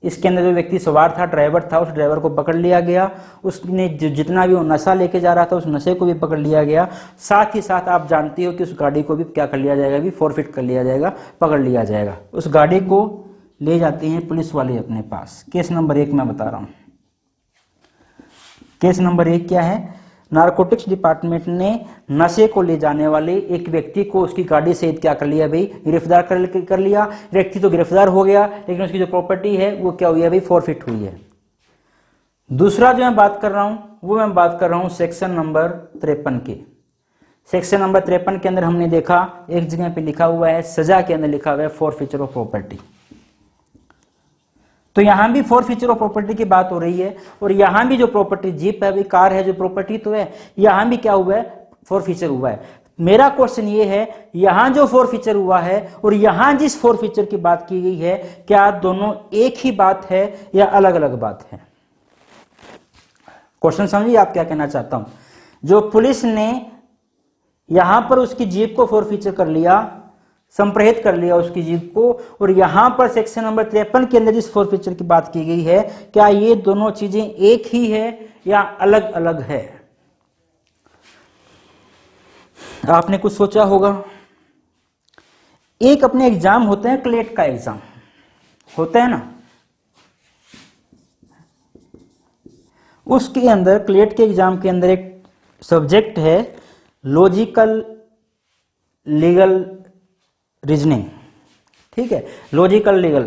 इसके अंदर जो व्यक्ति सवार था, ड्राइवर था, उस ड्राइवर को पकड़ लिया गया। उसने जितना भी वो नशा लेके जा रहा था उस नशे को भी पकड़ लिया गया। साथ ही साथ आप जानती हो कि उस गाड़ी को भी क्या कर लिया जाएगा, भी फॉरफिट कर लिया जाएगा, पकड़ लिया जाएगा। उस गाड़ी को ले जाते हैं पुलिस वाले अपने पास। केस नंबर 1 मैं बता रहा हूं। केस नंबर 1 क्या है, नारकोटिक्स डिपार्टमेंट ने नशे को ले जाने वाले एक व्यक्ति को उसकी गाड़ी सहित क्या कर लिया भाई, गिरफ्तार कर लिया। व्यक्ति तो गिरफ्तार हो गया, लेकिन उसकी जो प्रॉपर्टी है वो क्या हुई है भाई, फॉरफिट हुई है। दूसरा जो मैं बात कर रहा हूं वो मैं बात कर रहा हूं सेक्शन नंबर 53 के। सेक्शन नंबर 53 के अंदर हमने देखा एक जगह पे लिखा हुआ है, सजा के अंदर लिखा हुआ है फॉरफीचर ऑफ प्रॉपर्टी। तो यहां भी फॉरफीचर ऑफ प्रॉपर्टी की बात हो रही है और यहां भी जो प्रॉपर्टी जीप है भाई, कार है, जो प्रॉपर्टी तो है, यहां भी क्या हुआ है, फॉरफीचर हुआ है। मेरा क्वेश्चन ये है, यहां जो फॉरफीचर हुआ है और यहां जिस फॉरफीचर की बात की गई है, क्या दोनों एक ही बात है या अलग अलग बात है? क्वेश्चन समझिए आप क्या कहना चाहता हूं। जो पुलिस ने यहां पर उसकी जीप को फॉरफीचर कर लिया, संप्रहित कर लिया उसकी जीप को, और यहां पर सेक्शन नंबर 53 के अंदर जिस फॉरफीचर की बात की गई है, क्या ये दोनों चीजें एक ही है या अलग अलग है? आपने कुछ सोचा होगा। एक अपने एग्जाम होता है, क्लेट का एग्जाम होता है ना, उसके अंदर क्लेट के एग्जाम के अंदर एक सब्जेक्ट है लॉजिकल लीगल रीजनिंग। ठीक है, लॉजिकल लीगल।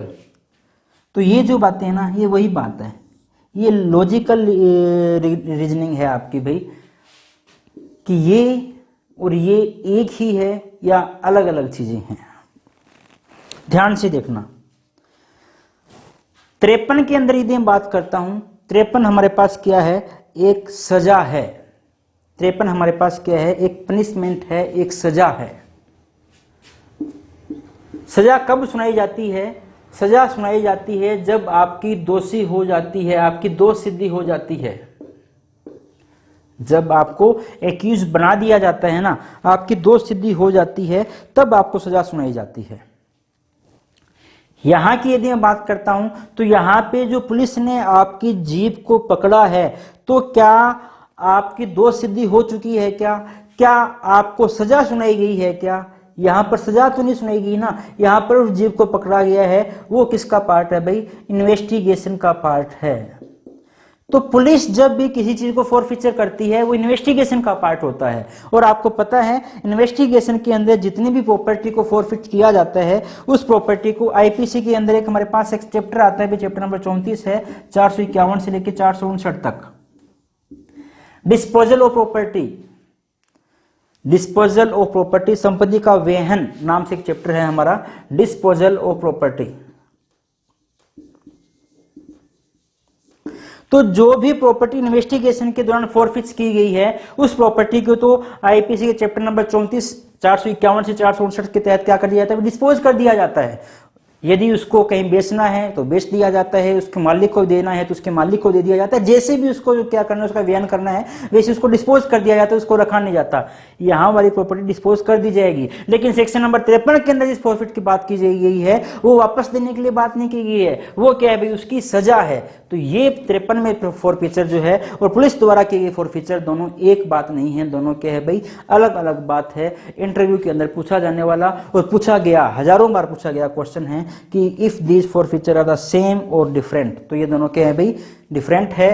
तो ये जो बातें हैं ना, ये वही बात है, ये लॉजिकल रीजनिंग है आपकी भाई, कि ये और ये एक ही है या अलग अलग चीजें हैं। ध्यान से देखना। 53 के अंदर यदि मैं बात करता हूं, 53 हमारे पास क्या है, एक सजा है। 53 हमारे पास क्या है, एक पनिशमेंट है, एक सजा है। सजा कब सुनाई जाती है? सजा सुनाई जाती है जब आपकी दोषी हो जाती है, आपकी दोष सिद्धि हो जाती है। जब आपको एक्यूज बना दिया जाता है ना, आपकी दोष सिद्धि हो जाती है, तब आपको सजा सुनाई जाती है। यहां की यदि मैं बात करता हूं तो यहां पे जो पुलिस ने आपकी जीप को पकड़ा है, तो क्या आपकी दोष सिद्धि हो चुकी है? क्या आपको सजा सुनाई गई है? क्या यहां पर सजा तो नहीं सुनाई गई ना। यहां पर उस जीप को पकड़ा गया है, वो किसका पार्ट है भाई, इन्वेस्टिगेशन का पार्ट है। तो पुलिस जब भी किसी चीज को फोरफीचर करती है वो इन्वेस्टिगेशन का पार्ट होता है, और आपको पता है इन्वेस्टिगेशन के अंदर जितनी भी प्रॉपर्टी को फोरफिट किया जाता है उस प्रॉपर्टी को आईपीसी के अंदर एक हमारे पास एक चैप्टर आता है, चैप्टर नंबर 34 है, 451 से लेकर 459 तक, disposal of property. Disposal of property, संपत्ति का वहन नाम से एक चैप्टर है हमारा, डिस्पोजल ऑफ प्रॉपर्टी। तो जो भी प्रॉपर्टी इन्वेस्टिगेशन के दौरान फोरफिट की गई है उस प्रॉपर्टी को तो आईपीसी के चैप्टर नंबर 34 451 से 459 के तहत क्या कर दिया जाता है, डिस्पोज कर दिया जाता है। यदि उसको कहीं बेचना है तो बेच दिया जाता है, उसके मालिक को देना है तो उसके मालिक को दे दिया जाता है, जैसे भी उसको क्या करना है उसका व्ययन करना है वैसे उसको डिस्पोज कर दिया जाता है, उसको रखा नहीं जाता। यहाँ वाली प्रॉपर्टी डिस्पोज कर दी जाएगी, लेकिन सेक्शन नंबर 53 के अंदर जिस प्रॉफिट की बात की गई है वो वापस देने के लिए बात नहीं की गई है, वो क्या है भाई, उसकी सजा है। तो ये 53 में फोरफीचर जो है और पुलिस द्वारा की गई फोरफीचर दोनों एक बात नहीं है, दोनों क्या है भाई, अलग अलग बात है। इंटरव्यू के अंदर पूछा जाने वाला और पूछा गया, हजारों बार पूछा गया क्वेश्चन है कि if these forfeiture are the same और डिफरेंट, तो ये दोनों क्या है भाई, डिफरेंट है।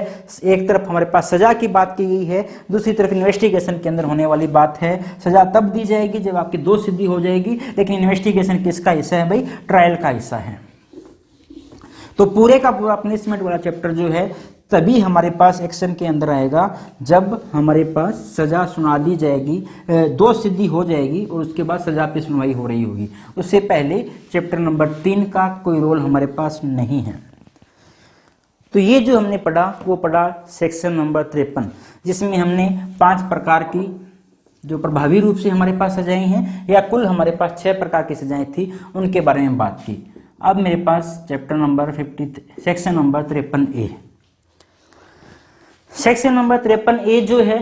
एक तरफ हमारे पास सजा की बात की गई है, दूसरी तरफ इन्वेस्टिगेशन के अंदर होने वाली बात है। सजा तब दी जाएगी जब आपकी दोष सिद्धि हो जाएगी, लेकिन इन्वेस्टिगेशन किसका हिस्सा है भाई, ट्रायल का हिस्सा है। तो पूरे का पूरा पनिशमेंट वाला चैप्टर जो है तभी हमारे पास एक्शन के अंदर आएगा जब हमारे पास सजा सुना दी जाएगी, दोष सिद्धि हो जाएगी और उसके बाद सजा पे सुनवाई हो रही होगी। उससे पहले चैप्टर नंबर 3 का कोई रोल हमारे पास नहीं है। तो ये जो हमने पढ़ा वो पढ़ा सेक्शन नंबर 53, जिसमें हमने 5 प्रकार की जो प्रभावी रूप से हमारे पास सजाएं हैं, या कुल हमारे पास 6 प्रकार की सजाएं थी, उनके बारे में बात की। अब मेरे पास chapter number 50 section number 53A। Section number 53A जो है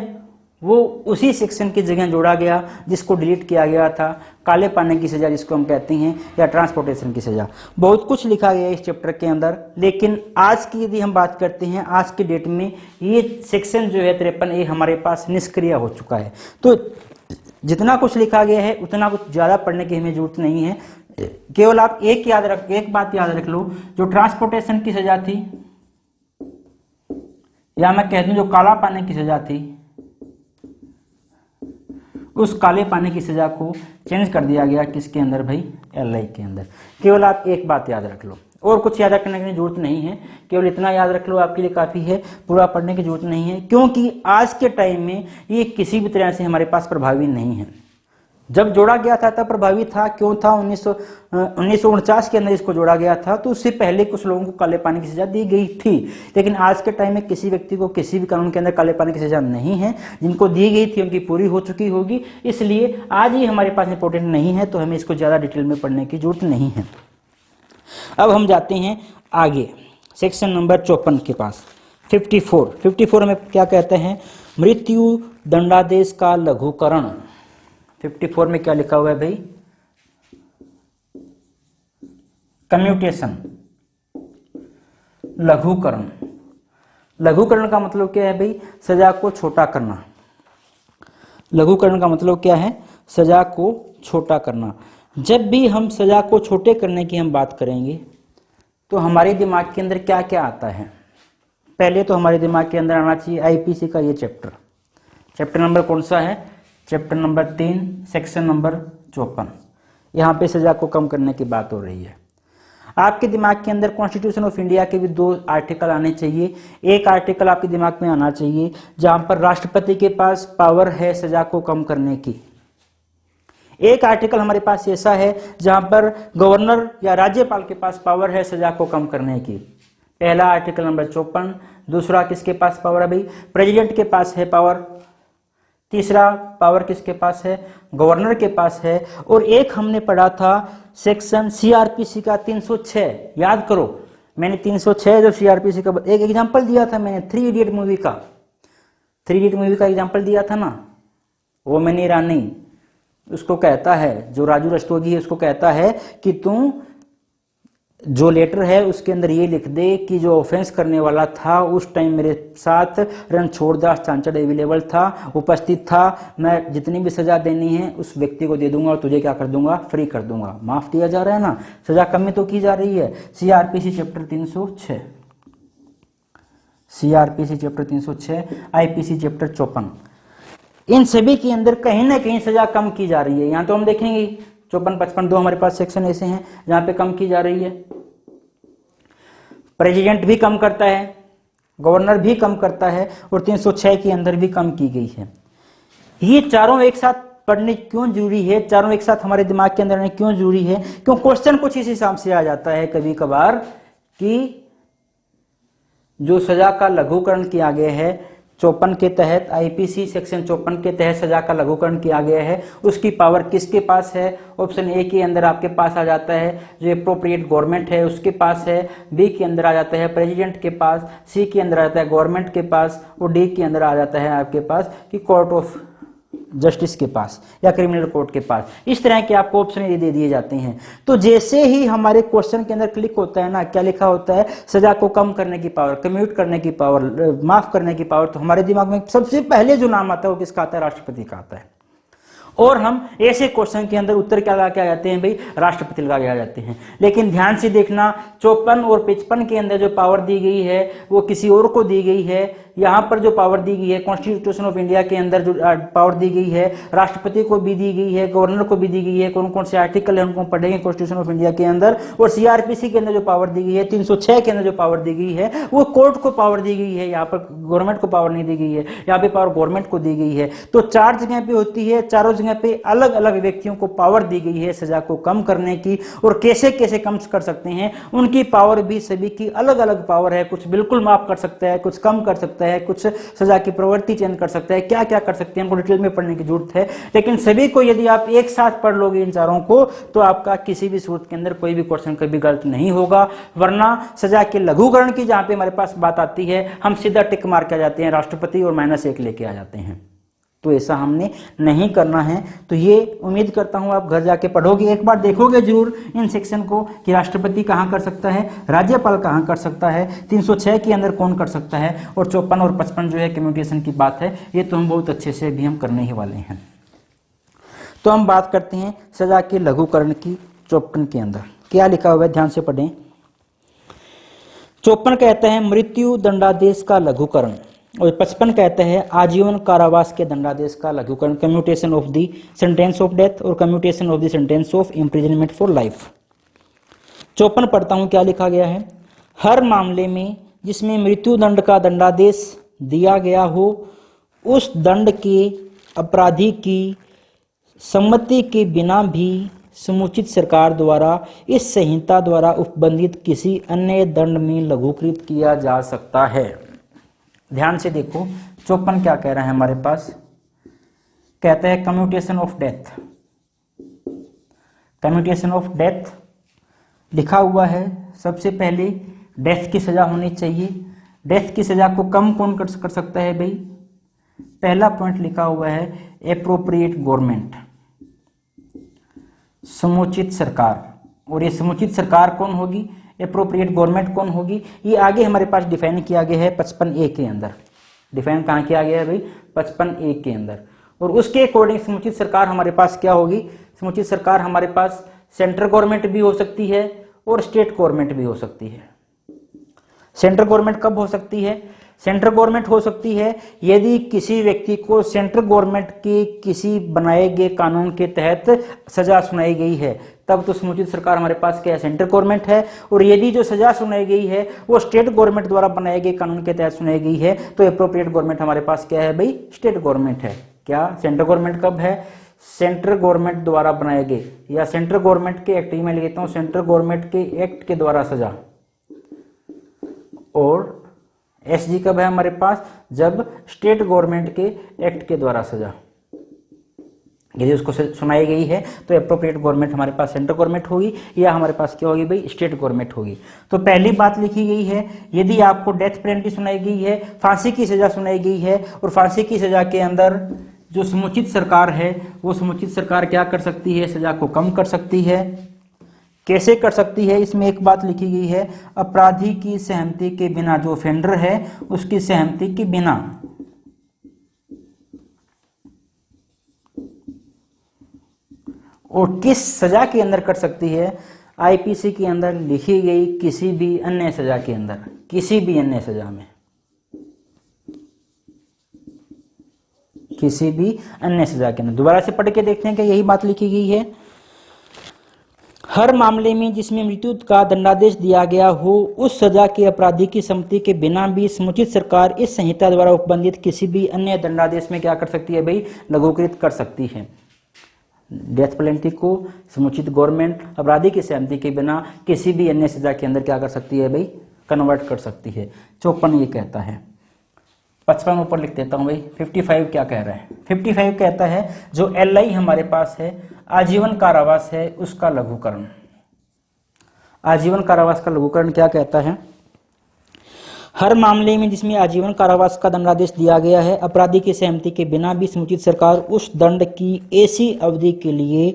वो उसी सेक्शन की जगह जोड़ा गया जिसको डिलीट किया गया था, काले पानी की सजा जिसको हम कहते हैं, या ट्रांसपोर्टेशन की सजा। बहुत कुछ लिखा गया है इस चैप्टर के अंदर, लेकिन आज की यदि हम बात करते हैं, आज की डेट में ये सेक्शन जो है 53A हमारे पास निष्क्रिय हो चुका है। तो जितना कुछ लिखा गया है उतना कुछ ज़्यादा पढ़ने की हमें जरूरत नहीं है। केवल आप एक बात याद रख लो, जो ट्रांसपोर्टेशन की सजा थी, या मैं कह दूं जो काला पानी की सजा थी, उस काले पानी की सजा को चेंज कर दिया गया किसके अंदर भाई, एलआई के अंदर। केवल आप एक बात याद रख लो, और कुछ याद रखने की जरूरत नहीं है, केवल इतना याद रख लो आपके लिए काफ़ी है, पूरा पढ़ने की जरूरत नहीं है, क्योंकि आज के टाइम में ये किसी भी तरह से हमारे पास प्रभावी नहीं है। जब जोड़ा गया था तब प्रभावी था, क्यों था, 1949 के अंदर इसको जोड़ा गया था, तो उससे पहले कुछ लोगों को काले पानी की सजा दी गई थी। लेकिन आज के टाइम में किसी व्यक्ति को किसी भी कानून के अंदर काले पानी की सजा नहीं है, जिनको दी गई थी उनकी पूरी हो चुकी होगी, इसलिए आज ही हमारे पास इंपॉर्टेंट नहीं है, तो हमें इसको ज़्यादा डिटेल में पढ़ने की जरूरत नहीं है। अब हम जाते हैं आगे सेक्शन नंबर 54 के पास, 54 में क्या कहते हैं, मृत्यु दंडादेश का लघुकरण। 54 में क्या लिखा हुआ है भाई, कम्यूटेशन, लघुकरण। लघुकरण का मतलब क्या है भाई, सजा को छोटा करना। लघुकरण का मतलब क्या है, सजा को छोटा करना। जब भी हम सजा को छोटे करने की हम बात करेंगे तो हमारे दिमाग के अंदर क्या क्या आता है। पहले तो हमारे दिमाग के अंदर आना चाहिए आईपीसी का ये चैप्टर नंबर कौन सा है, चैप्टर नंबर 3 सेक्शन नंबर 54। यहाँ पे सजा को कम करने की बात हो रही है। आपके दिमाग के अंदर कॉन्स्टिट्यूशन ऑफ इंडिया के भी 2 आर्टिकल आने चाहिए। एक आर्टिकल आपके दिमाग में आना चाहिए जहां पर राष्ट्रपति के पास पावर है सजा को कम करने की। एक आर्टिकल हमारे पास ऐसा है जहां पर गवर्नर या राज्यपाल के पास पावर है सजा को कम करने की। पहला आर्टिकल नंबर 54। दूसरा किसके पास पावर है भाई, प्रेसिडेंट के पास है पावर। तीसरा पावर किसके पास है, गवर्नर के पास है। और एक हमने पढ़ा था सेक्शन सीआरपीसी का 306, याद करो मैंने 306 जब सीआरपीसी का एक एग्जांपल दिया था, मैंने 3 इडियट मूवी का एग्जांपल दिया था ना, वो मैंने ईरानी उसको कहता है, जो राजू रस्तोगी है उसको कहता है कि तू जो लेटर है उसके अंदर ये लिख दे कि जो ऑफेंस करने वाला था उस टाइम मेरे साथ रणछोड़दास चांचड़ अवेलेबल था, उपस्थित था, मैं जितनी भी सजा देनी है उस व्यक्ति को दे दूंगा और तुझे क्या कर दूंगा, फ्री कर दूंगा। माफ दिया जा रहा है ना, सजा कम में तो की जा रही है। CrPC chapter 306 CRPC chapter 306, IPC chapter 54, इन सभी के अंदर कहीं ना कहीं सजा कम की जा रही है। यहाँ तो हम देखेंगे 54, 55 दो हमारे पास सेक्शन ऐसे हैं जहां पे कम की जा रही है। प्रेसिडेंट भी कम करता है, गवर्नर भी कम करता है, और 306 के अंदर भी कम की गई है। ये चारों एक साथ पढ़ने क्यों जरूरी है, चारों एक साथ हमारे दिमाग के अंदर रहने क्यों जरूरी है? क्यों क्वेश्चन कुछ इस हिसाब से आ जाता है कभी कभार कि जो सजा का लघुकरण किया गया है 54 के तहत, आईपीसी सेक्शन 54 के तहत सजा का लघुकरण किया गया है, उसकी पावर किसके पास है? ऑप्शन ए के अंदर आपके पास आ जाता है जो अप्रोप्रिएट गवर्नमेंट है उसके पास है, बी के अंदर आ जाता है प्रेसिडेंट के पास, सी के अंदर आ जाता है गवर्नमेंट के पास, और डी के अंदर आ जाता है आपके पास कि कोर्ट ऑफ जस्टिस के पास या क्रिमिनल कोर्ट के पास। इस तरह के आपको ऑप्शन ये दे दिए जाते हैं। तो जैसे ही हमारे क्वेश्चन के अंदर क्लिक होता है ना, क्या लिखा होता है? सजा को कम करने की पावर, कम्यूट करने की पावर, माफ करने की पावर, तो हमारे दिमाग में सबसे पहले जो नाम आता है वो किसका आता है? राष्ट्रपति का आता है। और हम ऐसे क्वेश्चन के अंदर उत्तर क्या लगा के आ जाते हैं भाई? राष्ट्रपति लगा के आ जाते हैं। लेकिन ध्यान से देखना 54 और 55 के अंदर जो पावर दी गई है वो किसी और को दी गई है। यहाँ पर जो पावर दी गई है कॉन्स्टिट्यूशन ऑफ इंडिया के अंदर जो पावर दी गई है राष्ट्रपति को भी दी गई है, गवर्नर को भी दी गई है। कौन कौन से आर्टिकल है उनको पढ़ेंगे कॉन्स्टिट्यूशन ऑफ इंडिया के अंदर। और सीआरपीसी के अंदर जो पावर दी गई है, 306 के अंदर जो पावर दी गई है वो कोर्ट को पावर दी गई है। यहाँ पर गवर्नमेंट को पावर नहीं दी गई है, यहाँ पे पावर गवर्नमेंट को दी गई है। तो 4 जगह पे होती है, चारों जगह पे अलग अलग व्यक्तियों को पावर दी गई है सजा को कम करने की। और कैसे कैसे कम कर सकते हैं उनकी पावर भी सभी की अलग अलग पावर है। कुछ बिल्कुल माफ कर सकता है, कुछ कम कर सकता है, कुछ सजा की प्रवृत्ति चेंज कर सकता है, क्या क्या कर सकते हैं हमको डिटेल में पढ़ने की जरूरत है। लेकिन सभी को यदि आप एक साथ पढ़ लोगे इन चारों को तो आपका किसी भी सूरत के अंदर कोई भी क्वेश्चन कभी गलत नहीं होगा। वरना सजा के लघुकरण की जहां पे हमारे पास बात आती है हम सीधा टिक मार के आ जाते हैं राष्ट्रपति और -1 लेके आ जाते हैं। तो ऐसा हमने नहीं करना है। तो ये उम्मीद करता हूं आप घर जाके पढ़ोगे, एक बार देखोगे जरूर इन सेक्शन को कि राष्ट्रपति कहां कर सकता है, राज्यपाल कहां कर सकता है, 306 के अंदर कौन कर सकता है, और 54 और 55 जो है कम्यूटेशन की बात है। ये तो हम बहुत अच्छे से भी हम करने ही वाले हैं। तो हम बात करते हैं सजा के लघुकरण की 54 के अंदर क्या लिखा हुआ है, ध्यान से पढ़ें। 54 कहता है मृत्यु दंडादेश का लघुकरण, और 55 कहता है आजीवन कारावास के दंडादेश का लघुकरण, commutation of the sentence of death और commutation of the sentence of imprisonment for life. 54 पढ़ता हूं क्या लिखा गया है। हर मामले में जिसमें मृत्यु दंड का दंडादेश दिया गया हो उस दंड के अपराधी की सम्मति के बिना भी समुचित सरकार द्वारा इस संहिता द्वारा उपबंधित किसी अन्य दंड में लघुकृत किया जा सकता है। ध्यान से देखो 54 क्या कह रहा है हमारे पास, कहता है commutation of death. Commutation of death लिखा हुआ है, सबसे पहले डेथ की सजा होनी चाहिए। डेथ की सजा को कम कौन कर सकता है भाई? पहला पॉइंट लिखा हुआ है एप्रोप्रिएट गवर्नमेंट, समुचित सरकार। और ये समुचित सरकार कौन होगी, एप्रोप्रिएट गवर्नमेंट कौन होगी, ये आगे हमारे पास डिफाइन किया गया है 55A के अंदर। डिफाइन कहाँ किया गया है भाई? 55A के अंदर। और उसके अकॉर्डिंग समुचित सरकार हमारे पास क्या होगी? समुचित सरकार हमारे पास सेंट्रल गवर्नमेंट भी हो सकती है और स्टेट गवर्नमेंट भी हो सकती है। सेंट्रल गवर्नमेंट कब हो सकती है? सेंट्रल गवर्नमेंट हो सकती है यदि किसी व्यक्ति को सेंट्रल गवर्नमेंट के किसी बनाए गए कानून के तहत सजा सुनाई गई है, तब तो समुचित सरकार हमारे पास क्या है? सेंट्रल गवर्नमेंट है। और यदि जो सजा सुनाई गई है वो स्टेट गवर्नमेंट द्वारा बनाए गए कानून के तहत सुनाई गई है तो एप्रोप्रिएट गवर्नमेंट हमारे पास क्या है भाई? स्टेट गवर्नमेंट है। क्या सेंट्रल गवर्नमेंट कब है? सेंट्रल गवर्नमेंट द्वारा बनाए गए, या सेंट्रल गवर्नमेंट के एक्ट में लिखता हूं सेंट्रल गवर्नमेंट के एक्ट के द्वारा सजा। और एसजी कब है हमारे पास? जब स्टेट गवर्नमेंट के एक्ट के द्वारा सजा यदि उसको सुनाई गई है तो एप्रोप्रिएट गवर्नमेंट हमारे पास सेंट्रल गवर्नमेंट होगी, या हमारे पास क्या होगी भाई? स्टेट गवर्नमेंट होगी। तो पहली बात लिखी गई है यदि आपको डेथ पेनल्टी सुनाई गई है, फांसी की सजा सुनाई गई है, और फांसी की सजा के अंदर जो समुचित सरकार है वो समुचित सरकार क्या कर सकती है? सजा को कम कर सकती है। कैसे कर सकती है? इसमें एक बात लिखी गई है, अपराधी की सहमति के बिना, जो ऑफेंडर है उसकी सहमति के बिना और किस सजा के अंदर कर सकती है? आईपीसी के अंदर लिखी गई किसी भी अन्य सजा के अंदर, किसी भी अन्य सजा में। किसी भी अन्य सजा के अंदर। दोबारा से पढ़ के देखते हैं कि यही बात लिखी गई है। हर मामले में जिसमें मृत्यु का दंडादेश दिया गया हो, उस सजा के अपराधी की सम्मति के बिना भी समुचित सरकार इस संहिता द्वारा उपबंधित किसी भी अन्य दंडादेश में क्या कर सकती है भाई, लघुकृत कर सकती है। डेथ पेनल्टी को समुचित गवर्नमेंट अपराधी की सहमति के बिना किसी भी अन्य सजा के अंदर क्या कर सकती है भाई, कन्वर्ट कर सकती है। 54 ये कहता है। 55 ऊपर लिख देता हूँ भाई। 55 क्या कह रहा है? 55 कहता है जो LI हमारे पास है, आजीवन कारावास है, उसका लघुकरण। आजीवन कारावास का लघुकरण क्या कहता है? हर मामले में जिसमें आजीवन कारावास का दंडादेश दिया गया है, अपराधी की सहमति के बिना भी समुचित सरकार उस दंड की ऐसी अवधि के लिए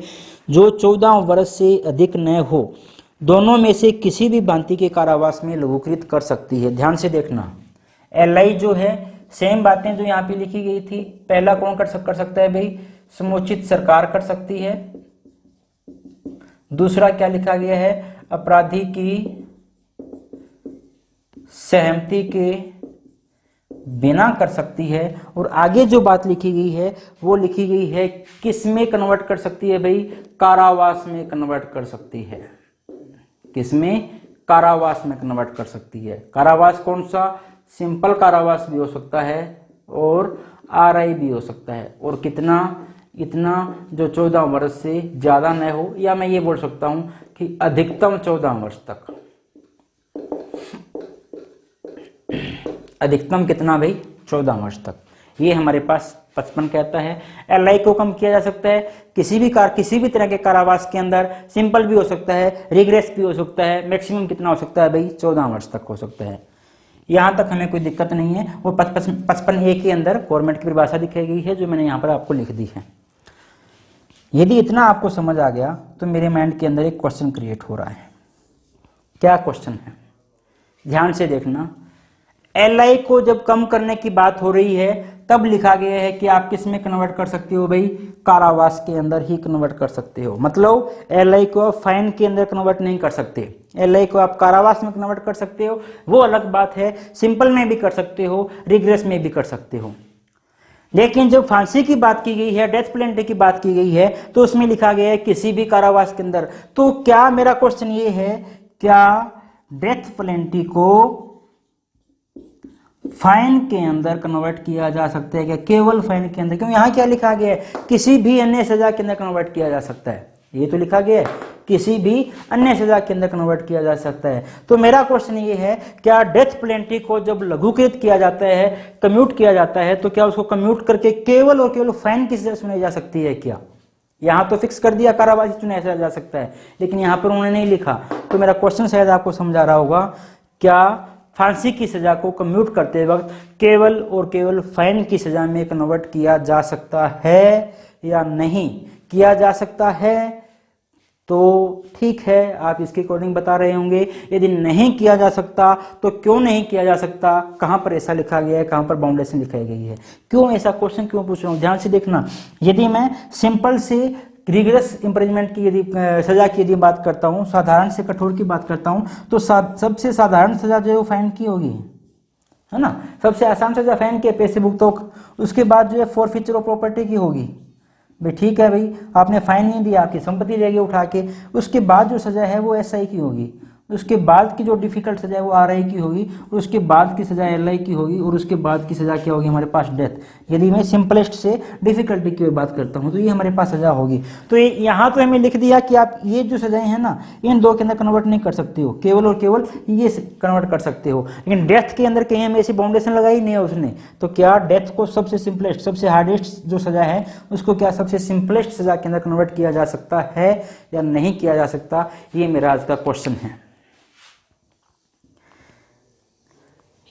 जो 14 वर्ष से अधिक न हो, दोनों में से किसी भी भांति के कारावास में लघुकृत कर सकती है। ध्यान से देखना, LI जो है सेम बातें जो यहाँ पे लिखी गई थी। पहला कौन कर सकता है भाई, समुचित सरकार कर सकती है। दूसरा क्या लिखा गया है, अपराधी की सहमति के बिना कर सकती है। और आगे जो बात लिखी गई है वो लिखी गई है किस में कन्वर्ट कर सकती है भाई, कारावास में कन्वर्ट कर सकती है। किसमें? कारावास में कन्वर्ट कर सकती है। कारावास कौन सा? सिंपल कारावास भी हो सकता है और RI भी हो सकता है। और कितना? इतना जो 14 वर्ष से ज्यादा न हो, या मैं ये बोल सकता हूं कि अधिकतम 14 वर्ष तक। अधिकतम कितना भाई? 14 वर्ष तक। ये हमारे पास 55 कहता है। LI को कम किया जा सकता है किसी भी तरह के कारावास के अंदर। सिंपल भी हो सकता है, रिग्रेस भी हो सकता है। मैक्सिमम कितना हो सकता है भाई? 14 वर्ष तक हो सकता है। यहाँ तक हमें कोई दिक्कत नहीं है। वो 55A के अंदर गवर्नमेंट की परिभाषा दिखाई गई है जो मैंने यहाँ पर आपको लिख दी है। यदि इतना आपको समझ आ गया तो मेरे माइंड के अंदर एक क्वेश्चन क्रिएट हो रहा है। क्या क्वेश्चन है? ध्यान से देखना। LI को जब कम करने की बात हो रही है तब लिखा गया है कि आप किस में कन्वर्ट कर सकते हो भाई, कारावास के अंदर ही कन्वर्ट कर सकते हो। मतलब LI को आप फाइन के अंदर कन्वर्ट नहीं कर सकते, LI को आप कारावास में कन्वर्ट कर सकते हो, वो अलग बात है। सिंपल में भी कर सकते हो, रिग्रेस में भी कर सकते हो। लेकिन जब फांसी की बात की गई है, डेथ पेनल्टी की बात की गई है, तो उसमें लिखा गया है किसी भी कारावास के अंदर। तो क्या मेरा क्वेश्चन ये है, क्या डेथ पेनल्टी को फाइन के अंदर कन्वर्ट किया जा सकता है? क्या केवल फाइन के अंदर? क्यों यहाँ क्या लिखा गया है? किसी भी अन्य सजा के अंदर कन्वर्ट किया जा सकता है। ये तो लिखा गया है किसी भी अन्य सजा के अंदर कन्वर्ट किया जा सकता है। तो मेरा क्वेश्चन ये है, क्या डेथ पेनल्टी को जब लघुकृत किया जाता है, कम्यूट किया जाता है, तो क्या उसको कम्यूट करके केवल और केवल फाइन की सजा सुनाई जा सकती है क्या? यहाँ तो फिक्स कर दिया कारावास चुनाया जा सकता है, लेकिन यहाँ पर उन्होंने नहीं लिखा। तो मेरा क्वेश्चन शायद आपको समझ आ रहा होगा, क्या फांसी की सजा को कम्यूट करते वक्त केवल और केवल फाइन की सजा में कन्वर्ट किया जा सकता है या नहीं किया जा सकता है? तो ठीक है, आप इसके अकॉर्डिंग बता रहे होंगे। यदि नहीं किया जा सकता तो क्यों नहीं किया जा सकता? कहाँ पर ऐसा लिखा गया है, कहाँ पर बाउंडेशन लिखाई गई है? क्यों ऐसा क्वेश्चन क्यों पूछ रहा हूँ? ध्यान से देखना। यदि मैं सिंपल से रिग्रेस इम्प्रिजमेंट की यदि सजा की यदि बात करता हूँ, साधारण से कठोर की बात करता हूँ, तो सबसे साधारण सजा जो है वो फाइन की होगी, है ना। सबसे आसान सजा फाइन की, पैसे भुगतो। उसके बाद जो है फॉरफीचर ऑफ प्रॉपर्टी की होगी। भाई ठीक है भाई, आपने फाइन नहीं दिया, आपकी संपत्ति लेगी उठा के। उसके बाद जो सजा है वो SI की होगी। उसके बाद की जो डिफिकल्ट सजा है वो RI की होगी, और उसके बाद की सजा LI की होगी, और उसके बाद की सजा क्या होगी हमारे पास? डेथ। यदि मैं सिंपलेस्ट से डिफिकल्टी की बात करता हूँ तो ये हमारे पास सजा होगी। तो यहाँ तो हमें लिख दिया कि आप ये जो सजाएं हैं ना, इन दो के अंदर कन्वर्ट नहीं कर सकते हो, केवल और केवल ये कन्वर्ट कर सकते हो। लेकिन डेथ के अंदर कहीं हमें ऐसी बाउंडेशन लगाई नहीं है उसने। तो क्या डेथ को सबसे सिंपलेस्ट, सबसे हार्डेस्ट जो सजा है उसको क्या सबसे सिंपलेस्ट सजा के अंदर कन्वर्ट किया जा सकता है या नहीं किया जा सकता? ये मेरा आज का क्वेश्चन है।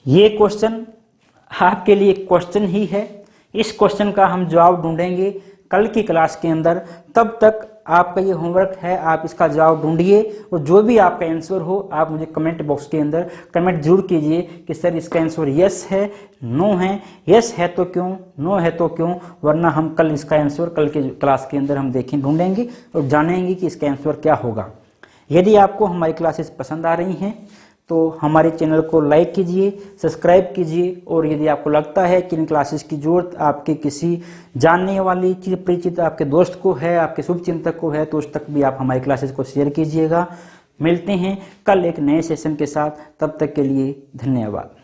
ये क्वेश्चन आपके लिए क्वेश्चन ही है। इस क्वेश्चन का हम जवाब ढूंढेंगे कल की क्लास के अंदर। तब तक आपका ये होमवर्क है, आप इसका जवाब ढूंढिए, और जो भी आपका आंसर हो आप मुझे कमेंट बॉक्स के अंदर कमेंट जरूर कीजिए कि सर इसका आंसर यस है, नो है। यस है तो क्यों, नो है तो क्यों, वरना हम कल इसका आंसर कल के क्लास के अंदर हम ढूंढेंगे और जानेंगे कि इसका आंसर क्या होगा। यदि आपको हमारी क्लासेस पसंद आ रही हैं तो हमारे चैनल को लाइक कीजिए, सब्सक्राइब कीजिए, और यदि आपको लगता है कि इन क्लासेस की जरूरत आपके किसी जानने वाली चिर परिचित आपके दोस्त को है, आपके शुभचिंतक को है, तो उस तक भी आप हमारी क्लासेस को शेयर कीजिएगा। मिलते हैं कल एक नए सेशन के साथ, तब तक के लिए धन्यवाद।